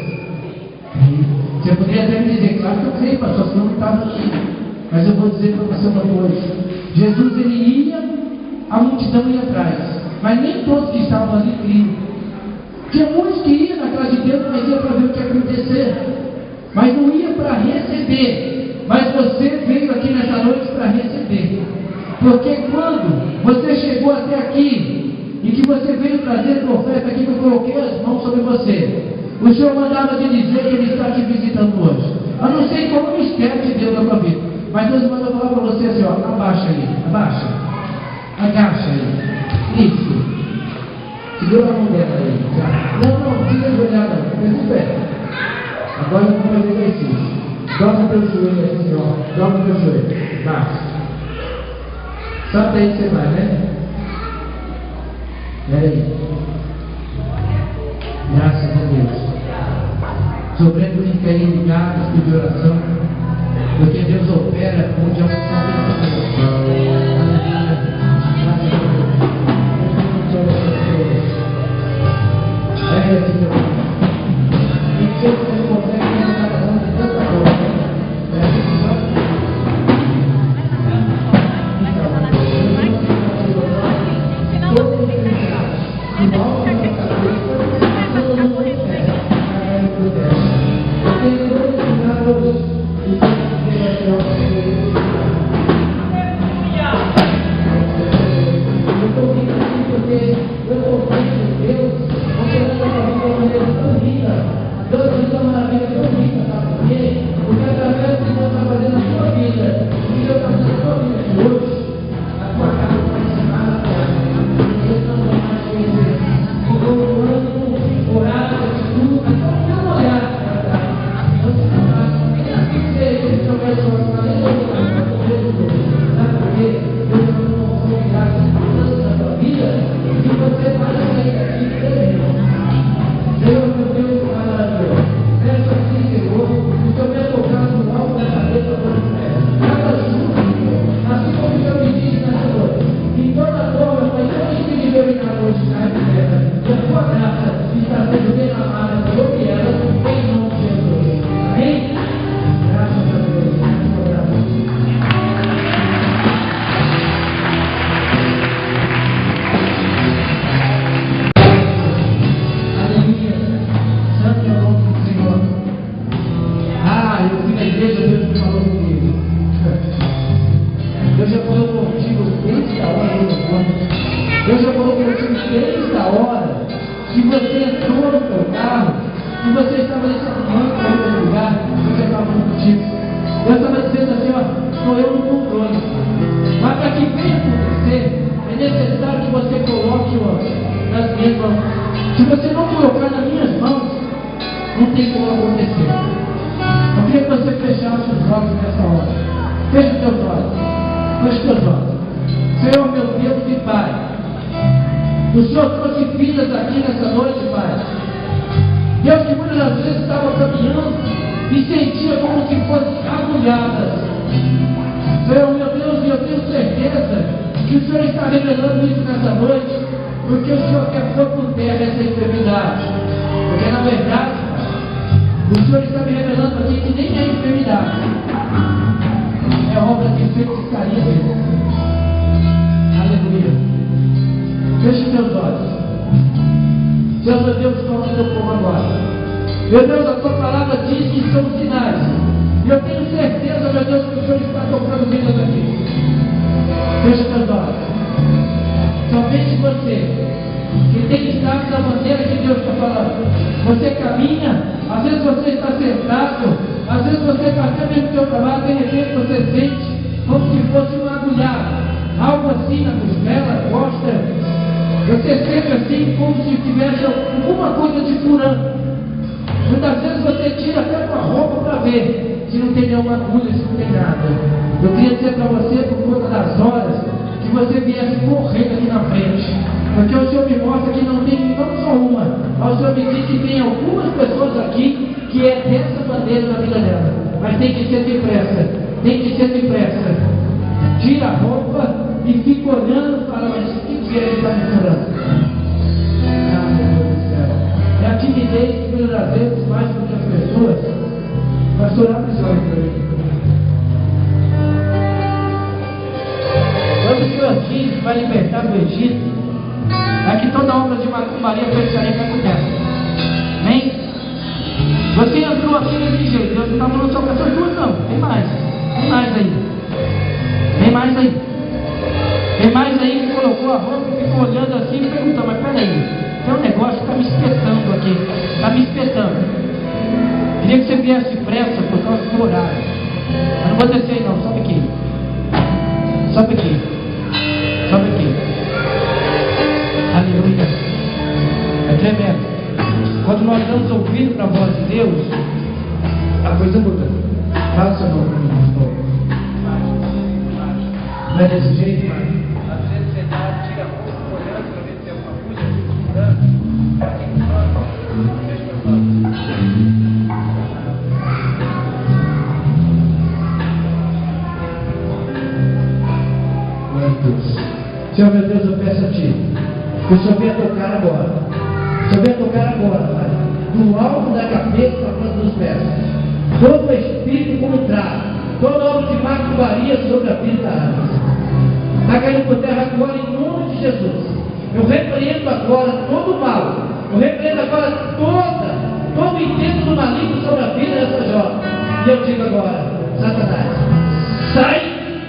Você poderia até me dizer, claro que eu creio, pastor, senão não estava aqui. Mas eu vou dizer para você uma coisa. Jesus, ele ia, a multidão ia atrás, mas nem todos que estavam ali criam. Tinha muitos que iam na casa de Deus, mas ia para ver o que ia acontecer, mas não ia para receber. Mas você veio aqui nessa noite para receber. Porque quando você e que você veio trazer profeta aqui, que eu coloquei as mãos sobre você. O Senhor mandava te dizer que Ele está te visitando hoje. Eu não sei como o mistério de Deus na tua vida, mas Deus mandou falar para você assim, ó, abaixa aí, abaixa, agacha aí, isso, segura a mão dela aí, não fica ajoelhada, fica de pé. Agora eu vou fazer exercício. Dobra o teu joelho assim, ó, dobra o teu joelho, baixa. Só até aí você vai, né? Peraí. Graças a Deus. Sobrando o império ligado, espírito de oração, porque Deus opera onde é um Tem mais aí que colocou a roupa e ficou olhando assim e perguntando. me espetando aqui. Está me espetando. Queria que você viesse depressa por causa do horário. Eu não vou descer não, sobe aqui. Sobe aqui. Sobe aqui. Aleluia. É tremendo. Quando nós damos ouvido para a voz de Deus, a coisa muda. Fala seu nome para mim, de novo. Não é desse jeito, mas às vezes você tira a roupa olhando para ver se tem alguma coisa segurando. Glória a Deus. Senhor meu Deus, eu peço a Ti que o Senhor venha tocar agora. O Senhor venha tocar agora, Pai, do alto da cabeça para a planta dos pés. Todo espírito contrário, toda obra de macumbaria sobre a vida da alma, está caindo por terra agora em nome de Jesus. Eu repreendo agora todo o mal. Eu repreendo agora todo o intento do maligno sobre a vida dessa jovem. E eu digo agora, Satanás, sai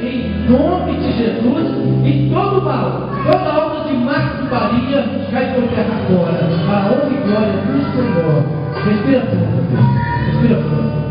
em nome de Jesus, e todo o mal, toda obra de macumbaria cai por terra agora. A honra e glória do Senhor. Respira fundo, Deus. Respira fundo.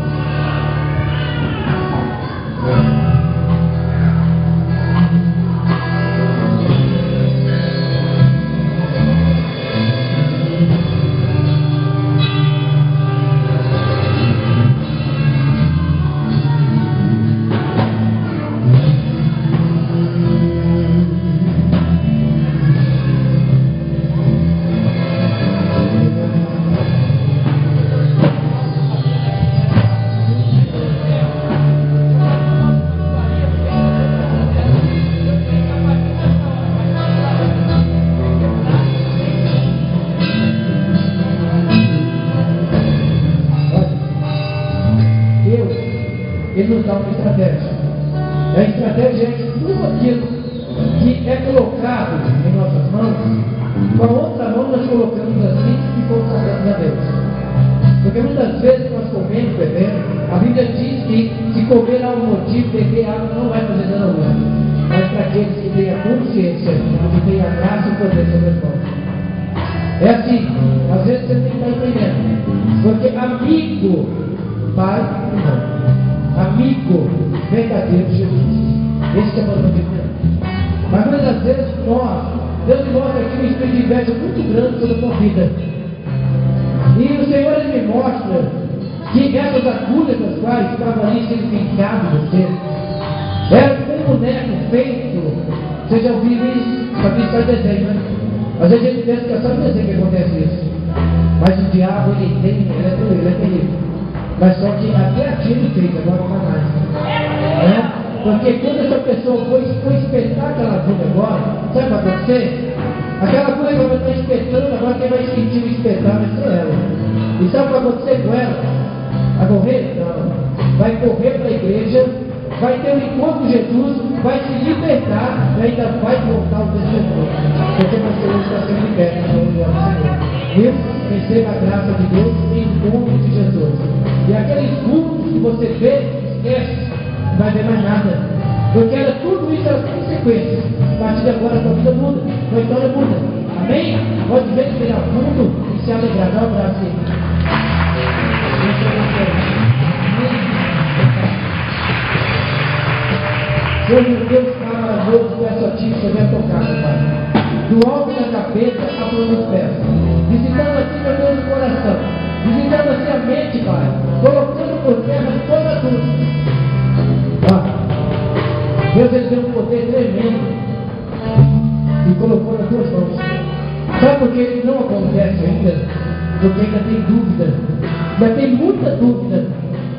Ele nos dá uma estratégia. A estratégia é que tudo aquilo que é colocado em nossas mãos, com a outra mão nós colocamos assim e consagramos a Deus. Porque muitas vezes nós comemos, bebendo, a Bíblia diz que se comer há um motivo, beber água não vai fazer dano algum. Mas para aqueles que têm a consciência, que têm a graça e o poder sobre as mãos. É assim, às vezes você tem que estar entendendo. Porque amigo, pai e mãe. Amigo verdadeiro de Jesus. Esse é o mandamento de Deus. Mas muitas vezes Deus mostra aqui um espírito de inveja muito grande sobre a tua vida. E o Senhor ele me mostra que essas agulhas das quais estavam ali sendo fincadas em você, era um boneco feito. Você já ouviu isso? Só que isso faz desenho, né? Às vezes a gente pensa que é só no desenho que acontece isso. Mas o diabo ele é terrível. Mas só que até aqui ele fez, agora não vai mais. Né? Porque quando essa pessoa for espetar aquela agulha agora, sabe o que vai acontecer? Aquela agulha que ela está espetando, agora quem vai sentir o espetar vai ser ela. E sabe o que vai acontecer com ela? Vai correr? Não. Vai correr para a igreja, vai ter um encontro com Jesus, vai se libertar e ainda vai voltar ao testemunho. Porque você hoje está sendo liberto na glória do Senhor. Viu? Receba a graça de Deus em nome de Jesus. E aqueles cultos que você vê, esquece, não vai ver mais nada. Porque era tudo isso era consequência. A partir de agora a sua vida muda, a sua história muda. Amém? Pode respirar fundo e se alegrar. Dá um abraço aí. Senhor meu Deus, maravilhoso, peço a Ti que você venha tocar, Pai. Do alto da cabeça a planta dos pés. Visitando aqui, meu Deus, o coração. Visitando assim a mente, Pai. Colocando por terra toda a dúvida. Deus, Ele tem um poder tremendo. E colocou nas tuas mãos. Sabe por que Ele não acontece ainda? Porque ainda tem dúvida. Ainda tem muita dúvida.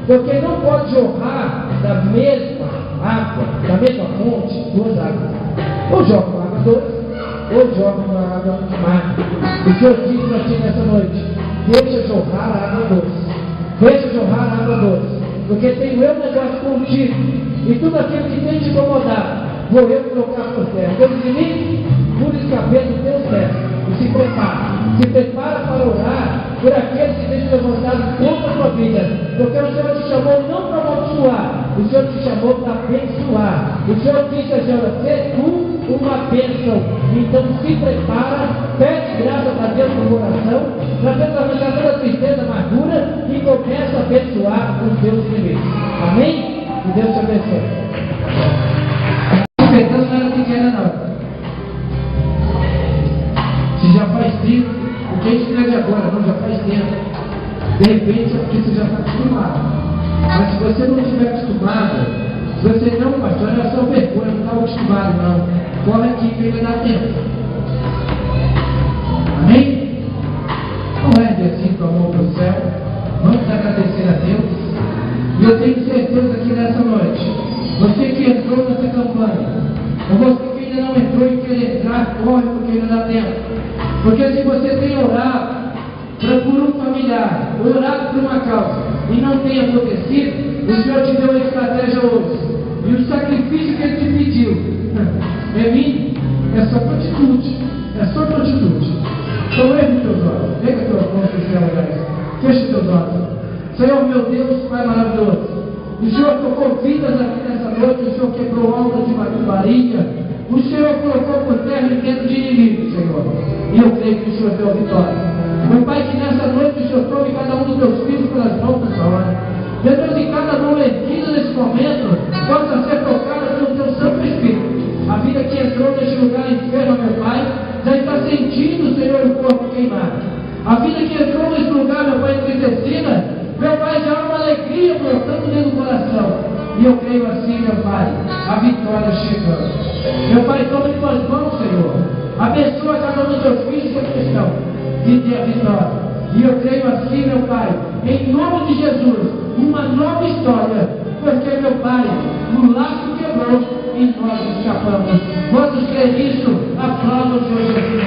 Porque não pode jorrar da mesma água, da mesma fonte, duas águas. Ou joga uma água doce, ou joga uma água mar. O Senhor diz para ti nessa noite: deixa jorrar a água doce. Deixa jorrar a água doce. Porque tenho eu um negócio contigo. E tudo aquilo que tem te incomodado, vou eu colocar por terra. Deus de mim, por escape dos teus pés. E se prepara. Se prepara para orar por aqueles que têm se levantado contra a tua vida. Porque o Senhor te chamou não para amaldiçoar, o Senhor te chamou para abençoar. O Senhor disse a Jeová: se tu uma bênção. Então se prepara, pede graça para Deus no coração, para Deus arrancar toda a tristeza, amargura e começa a abençoar os teus inimigos. Amém? Que Deus te abençoe. A confessão não era pequena não. Se já faz tempo, porque escreve agora, não, já faz tempo. De repente é porque você já está acostumado. Mas se você não estiver acostumado, se você não, pastor, é só vergonha, não está acostumado não. Corre aqui que ainda dá tempo. Amém? Não é assim com a mão para o céu. Vamos agradecer a Deus. E eu tenho certeza que nessa noite, você que entrou nessa campanha, ou você que ainda não entrou e quer entrar, corre porque ainda dá tempo. Porque se você tem orado por um familiar, orado por uma causa e não tem acontecido, o Senhor te deu uma estratégia hoje. E o sacrifício que Ele te pediu é mim, é só tua atitude. É só tua atitude. Então ergue teus olhos, pega teus mãos para o céu, olhar. Feche teus olhos. Senhor meu Deus, Pai maravilhoso, o Senhor tocou vidas aqui nessa noite, o Senhor quebrou almas de varinha, o Senhor colocou por terra dentro de inimigos, Senhor. E eu creio que o Senhor deu a vitória. Meu Pai, que nessa noite o Senhor tome cada um dos teus filhos pelas mãos nessa hora. Meu Deus, em cada mão erguida nesse momento, possa ser tocada pelo teu Santo Espírito. A vida que entrou neste lugar enfermo, meu Pai, já está sentindo, Senhor, o corpo queimado. A vida que entrou nesse lugar, meu Pai, entristecida, meu Pai, já há uma alegria brotando dentro do coração. E eu creio assim, meu Pai, a vitória chegando. Meu Pai, toma em tuas mãos, Senhor. Abençoa cada um dos teus filhos que aqui estão. E dê a vitória. E eu creio assim, meu Pai, em nome de Jesus, uma nova história. Porque, meu Pai, o laço quebrou e nós escapamos. Quantos creem nisso? Aplaudam o Senhor Jesus.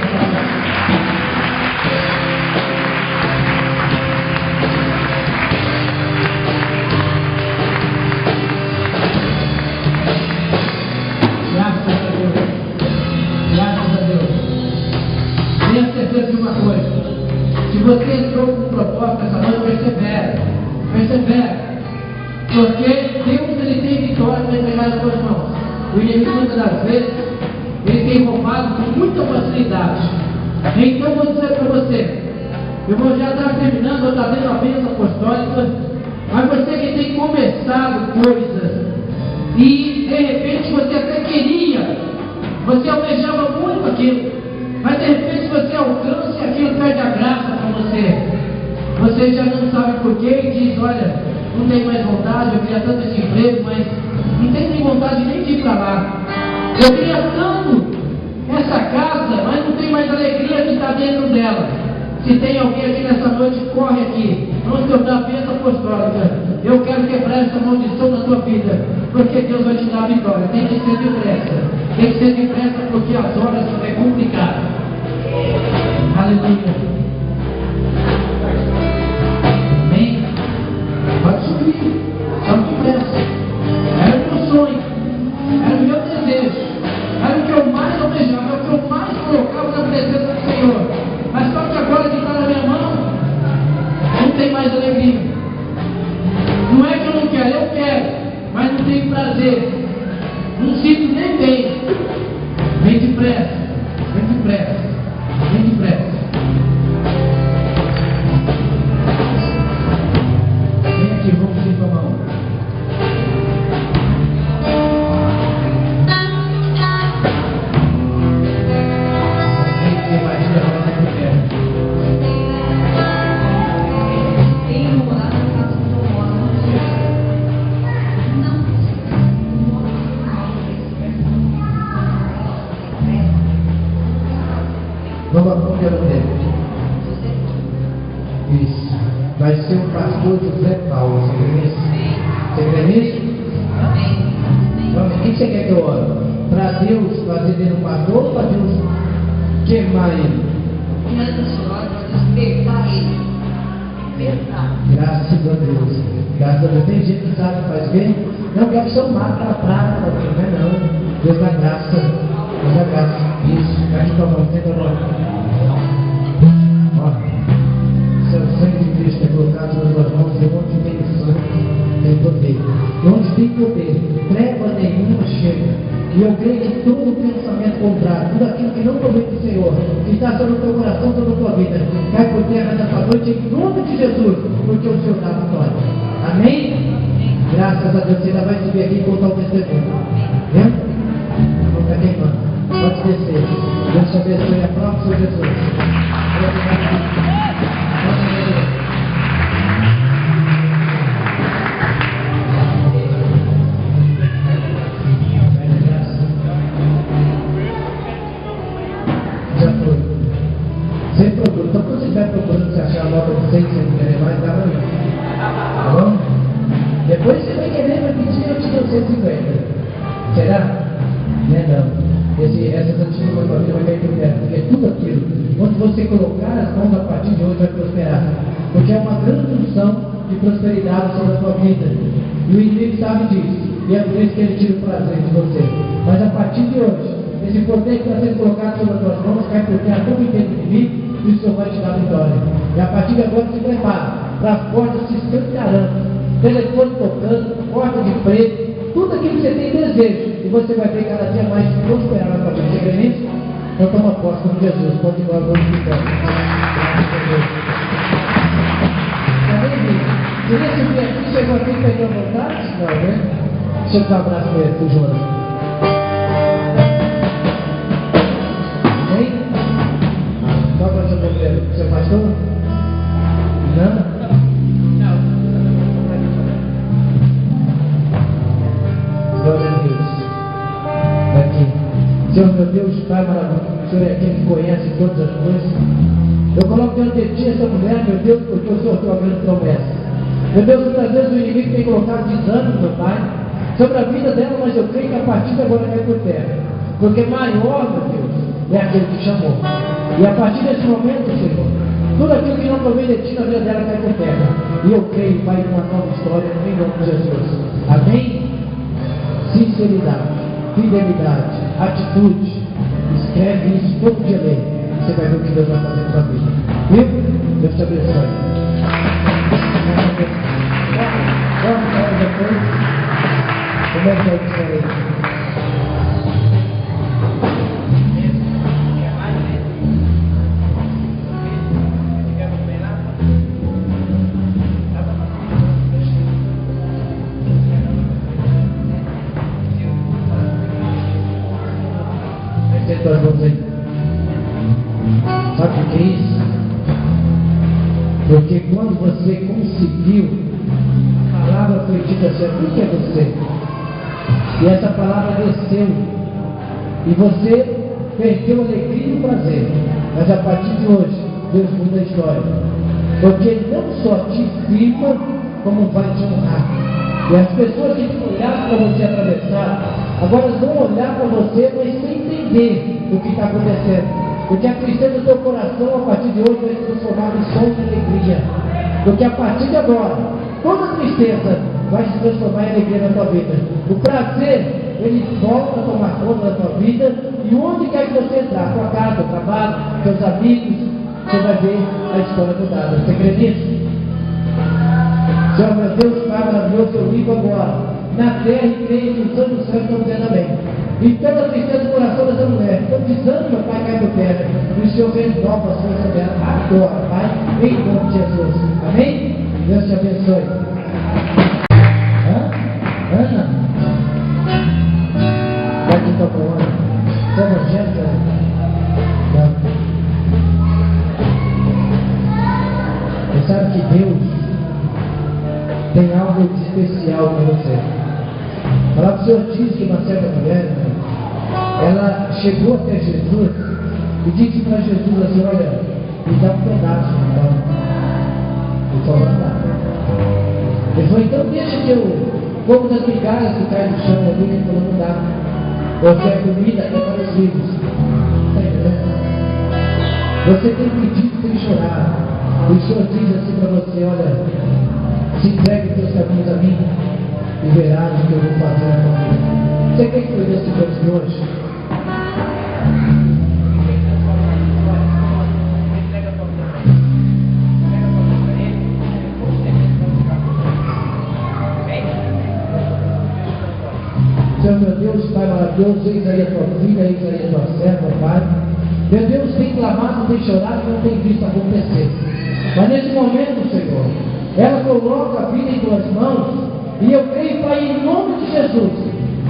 Tenha certeza de uma coisa: se você entrou com um propósito essa noite, persevera, porque Deus ele tem vitória para entregar nas suas mãos. O inimigo muitas das vezes ele tem roubado com muita facilidade. Então vou dizer para você, eu vou já estar terminando, vou estar dando a bênção apostólica, mas você que tem começado coisas e de repente você até queria, você almejava muito aquilo, mas de repente você alcança e aquilo perde a graça para você. Você já não sabe porquê e diz: olha, não tenho mais vontade, eu queria tanto esse emprego, mas não tenho nem vontade nem de ir para lá. Eu queria tanto essa casa, mas não tenho mais alegria de estar dentro dela. Se tem alguém aqui nessa noite, corre aqui. Vamos tornar a bênção apostólica. Eu quero quebrar essa maldição na tua vida, porque Deus vai te dar a vitória. Tem que ser depressa. Tem que ser depressa, porque as horas é complicado. Aleluia. Amém? Pode subir. Só depressa. Era o meu sonho. Era o meu desejo. Era o que eu mais almejava. Era o que eu mais colocava na presença do Senhor. Mas só que agora que está na minha mão, não tem mais alegria. Não é que eu não quero, mas não tenho prazer. Não sinto nem bem. Vem depressa, vem depressa, vem depressa. Vem aqui, vamos ir com a mão. Vem que vai te levar onde eu quero. Vamos acompanhar o tempo. Isso. Vai ser o pastor José Paulo. Você crê nisso? Você crê nisso? Amém. O que você quer que eu ore? Para Deus fazer dele um pastor ou para Deus queimar ele? Graças a Deus. Graças a Deus. Tem gente que sabe que faz bem. Não quer que o senhor mate a praga, não é não. Deus dá graça. Deus dá graça. Isso. Cai com a mão, tenta agora. Ó. Seu sangue de Cristo é colocado nas suas mãos, eu vou te bendição. tem poder. E onde tem poder, treva nenhuma chega. E eu creio que todo pensamento contrário, tudo aquilo que não provém do Senhor, que está sobre o teu coração, sobre a tua vida, cai por terra nessa noite em nome de Jesus, porque o Senhor dá a vitória. Amém? Graças a Deus, você ainda vai subir aqui e contar o testemunho. Viu? Não está queimando. Pode descer. Deus te abençoe. A própria Senhor Jesus. Já foi. Sem procura. Então, quando você estiver procurando se achar a nota de 100, você não quer mais, dá para mim. Tá bom? Depois você vai querer, vai pedir, eu te dou 150. Será? Não. Essas antigas vai cair por terra, porque tudo aquilo, onde você colocar as mãos a partir de hoje, vai prosperar. Porque é uma grande unção de prosperidade sobre a sua vida. E o inimigo sabe disso. E é por isso que ele tira o prazer de você. Mas a partir de hoje, esse poder que está sendo colocado sobre as tuas mãos cai por terra todo inteiro do inimigo, e o Senhor vai te dar vitória. E a partir de agora se prepara para as portas se escancarando, telefone tocando, porta de preto, tudo aquilo que você tem desejo. E você vai ver cada dia mais prosperar na sua vida. Você crê nisso? Então toma posse com Jesus. Pode ir embora, vamos ficar. Também diz, queria subir aqui, chegou aqui e perdeu a vontade? Não, né? Deixa eu dar um abraço para ele, pro Jonas. Hein? Qual é o seu problema? Seu pastor? Não? Glória a Deus. Aqui. Senhor, meu Deus, Pai maravilhoso, o Senhor é aquele que conhece todas as coisas. Eu coloco diante de ti essa mulher, meu Deus, porque o Senhor tem uma grande promessa. Meu Deus, muitas vezes o inimigo tem colocado desânimo, meu Pai, sobre a vida dela, mas eu creio que a partir de agora cai por terra. Porque maior, meu Deus, é aquele que chamou. E a partir desse momento, Senhor, tudo aquilo que não provém de ti na vida dela cai por terra. E eu creio, Pai, numa nova história, em nome de Jesus. Amém? Sinceridade, fidelidade, atitude. Escreve isso todo dia ler. Você vai ver o que Deus vai fazer na sua vida. Viu? Deus te abençoe. Vamos falar depois. Como é que é isso aí? Sabe o que é isso? Porque quando você conseguiu, a palavra foi dita assim, o que é você? E essa palavra desceu. E você perdeu a alegria e o prazer. Mas a partir de hoje, Deus muda a história. Porque Ele não só te firma, como vai te honrar. E as pessoas que olharam para você atravessar, agora vão olhar para você, mas sem entender o que está acontecendo. Porque a tristeza do teu coração, a partir de hoje, vai se transformar em som de alegria. Porque a partir de agora, toda tristeza vai se transformar em alegria na tua vida. O prazer, ele volta a tomar conta da tua vida. E onde quer que você entrar, tua casa, trabalho, teus amigos, você vai ver a história mudada. Você crê nisso? Senhor, meu Deus, Pai maravilhoso, eu ligo agora na terra e creio que os anjos do céu estão dizendo amém. E toda a tristeza do coração dessa mulher, todo desânimo, meu Pai, cai por terra. E o Senhor renova as coisas dela agora, Pai, em nome de Jesus. Amém? Deus te abençoe. Ana? Vai que toca o Ana. Você é evangélica? Não. Você sabe que Deus tem algo de especial para você. A palavra do Senhor diz que uma certa mulher, ela chegou até Jesus e disse para Jesus assim, olha, me dá um pedaço de pão. Ele falou, não dá. Ele falou, então deixa que eu como das migalhas que caem no chão ali. Ele falou, não dá. Eu quero comida até para os vivos. Está entendendo? Você tem pedido sem chorar. O Senhor diz assim para você, olha, se entregue os teus caminhos a mim e verás o que eu vou fazer na tua vida. Você quer que foi Deus te trouxe hoje? Senhor, meu Deus, Pai maravilhoso, eis aí a tua filha, eis aí a tua serva, Pai. Meu Deus, tem clamado, tem chorado, não tem visto acontecer. Mas nesse momento, Senhor, ela coloca a vida em tuas mãos, e eu creio, Pai, em nome de Jesus,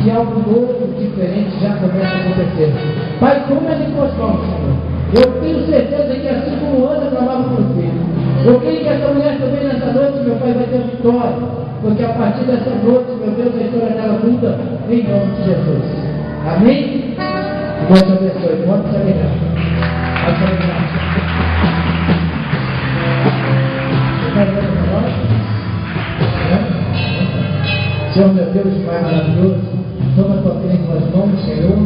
que algo novo, diferente já começa a acontecer. Pai, toma ela em tuas mãos, Senhor. Eu tenho certeza que assim como Ana clamava por filho, eu creio que essa mulher também nessa noite, meu Pai, vai ter vitória, porque a partir dessa noite, meu Deus, a história dela muda em nome de Jesus. Amém? Deus te abençoe. Pode se alegrar. Pode se alegrar. Senhor, meu Deus, Pai maravilhoso, toma a tua filha em tuas mãos, Senhor,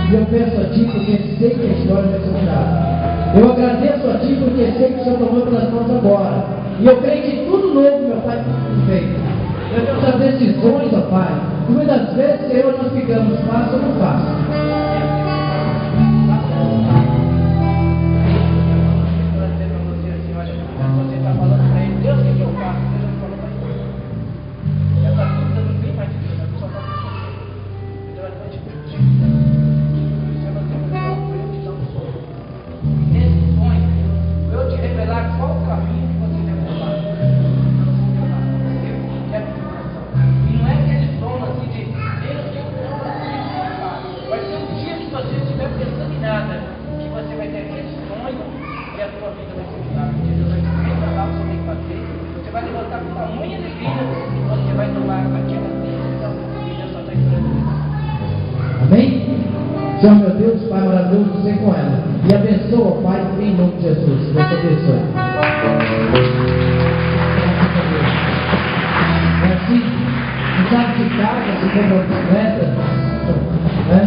e eu peço a Ti porque sei que a história vai ser mudada. Eu agradeço a Ti porque sei que o Senhor tomou pelas mãos agora, e eu creio que tudo novo, meu Pai, tem feito. Meu Deus, as decisões, ó Pai, que muitas vezes, Senhor, nós ficamos, faço ou não faço. Você está falando para ele, Deus, o que eu faço? Deus falou para ele. Essa dúvida não vem mais de Deus, a pessoa está pensando. Então ela vai te pedir. Você vai ter eu te dar um sonho. Nesse sonho, eu te revelar qual o caminho que você deve tomar. E não é aquele sono assim de Deus, eu não preciso. Vai ser um dia que você estiver pensando em nada, que você vai ter aquele sonho e a sua vida vai ser mudada. Deus vai te revelar o que você tem que fazer. Você vai levantar com tamanha alegria e você vai tomar aquela decisão que Deus só está esperando. Amém? Senhor, meu Deus, Pai maravilhoso, você com ela. E abençoa, Pai, em nome de Jesus. Deus te abençoe. É assim, não sabe de casa, se compra uma bicicleta, né?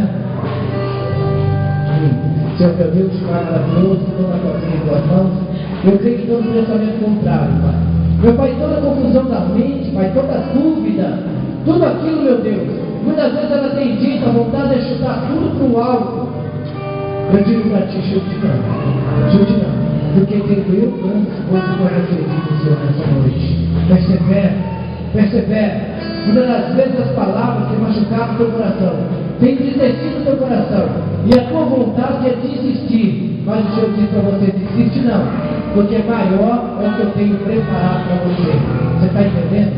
Senhor, meu Deus, Pai maravilhoso, toma a tua vida em tuas mãos. Eu creio que todo pensamento contrário, Pai. Meu Pai, toda confusão da mente, Pai, toda dúvida, tudo aquilo, meu Deus, muitas vezes ela tem dito, a vontade de chutar tudo para o alto. Eu digo para ti, chute não, porque tenho eu tantas coisas para acreditar no Senhor nessa noite. Persevera. Muitas das vezes as palavras que machucaram o teu coração, tem entristecido o teu coração, e a tua vontade é desistir, mas o Senhor diz para você, desiste não, porque maior é o que eu tenho preparado para você. Você está entendendo?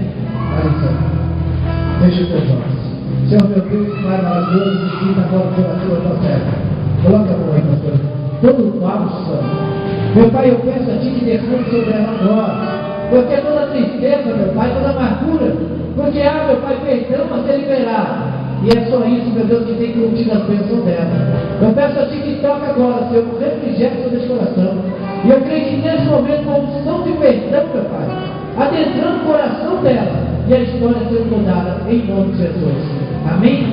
Olha só, feche os teus olhos. Senhor, meu Deus, Pai maravilhoso, visita agora o coração da tua serva. Coloca a mão aí, pastor. Todo o falso, meu Pai, eu peço a Ti que derrame sobre ela agora, porque toda tristeza, meu Pai, toda amargura, porque há, meu Pai, perdão a ser liberado. E é só isso, meu Deus, que tem contido as bênçãos dela. Eu peço a Ti que toca agora, Senhor, o refrigério sobre esse coração. E eu creio que nesse momento, a unção de perdão, meu Pai, adentrando o coração dela, e a história sendo mudada, em nome de Jesus. Amém?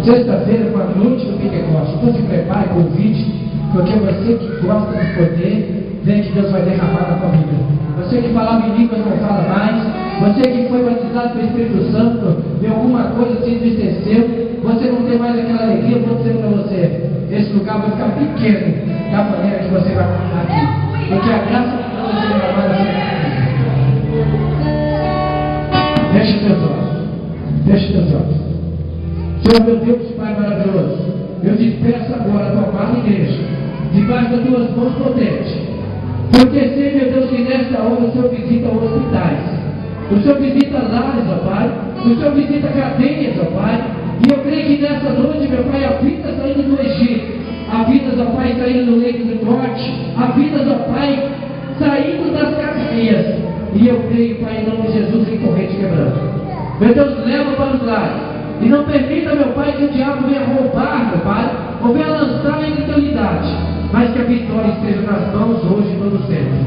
Sexta-feira, com a noite do Pentecostes. Então se prepare, convite, porque você que gosta de poder, vê que Deus vai derramar na tua vida. Você que falava em línguas não fala mais. Você que foi batizado pelo Espírito Santo, e alguma coisa se entristeceu, você não tem mais aquela alegria. Vou dizer para você, esse lugar vai ficar pequeno da maneira que você vai ficar aqui, porque a graça de Deus vai ser derramada aqui. Feche os teus olhos. Feche os teus olhos. Senhor, meu Deus, Pai maravilhoso, eu despeço agora a tua amada igreja, debaixo das tuas mãos potentes. Porque sei, meu Deus, que nesta hora o Senhor visita hospitais, o Senhor visita lares, ó Pai, o Senhor visita cadeias, ó Pai, e eu creio que nessa noite, meu Pai, há vidas saindo do Egito, há vidas, ó Pai, saindo do leito do norte, há vidas, ó Pai, saindo das cadeias, e eu creio, Pai, em nome de Jesus, em corrente quebrando. Meu Deus, leva para os lares. E não permita, meu Pai, que o diabo venha roubar, meu Pai, ou venha lançar a incredulidade, mas que a vitória esteja nas mãos hoje e todo sempre.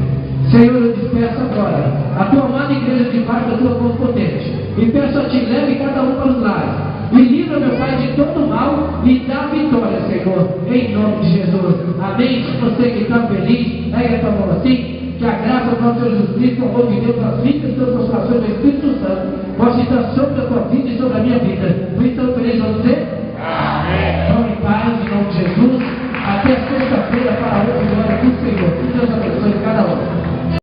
Senhor, eu despeço agora a tua amada igreja debaixo das tuas mãos potentes, e peço a Ti, leve cada um para os lares, e livra, meu Pai, de todo mal, e dá vitória, Senhor, em nome de Jesus. Amém? Você que está feliz, pega a tua mão assim. Que a graça do nosso Senhor Jesus Cristo, o amor de Deus, as vidas e as transformações do Espírito Santo possa estar sobre a tua vida e sobre a minha vida. Por isso, eu feliz a você. Amém. Vamos em paz, em nome de Jesus. Até sexta-feira para a honra e glória do Senhor. Que Deus abençoe cada um.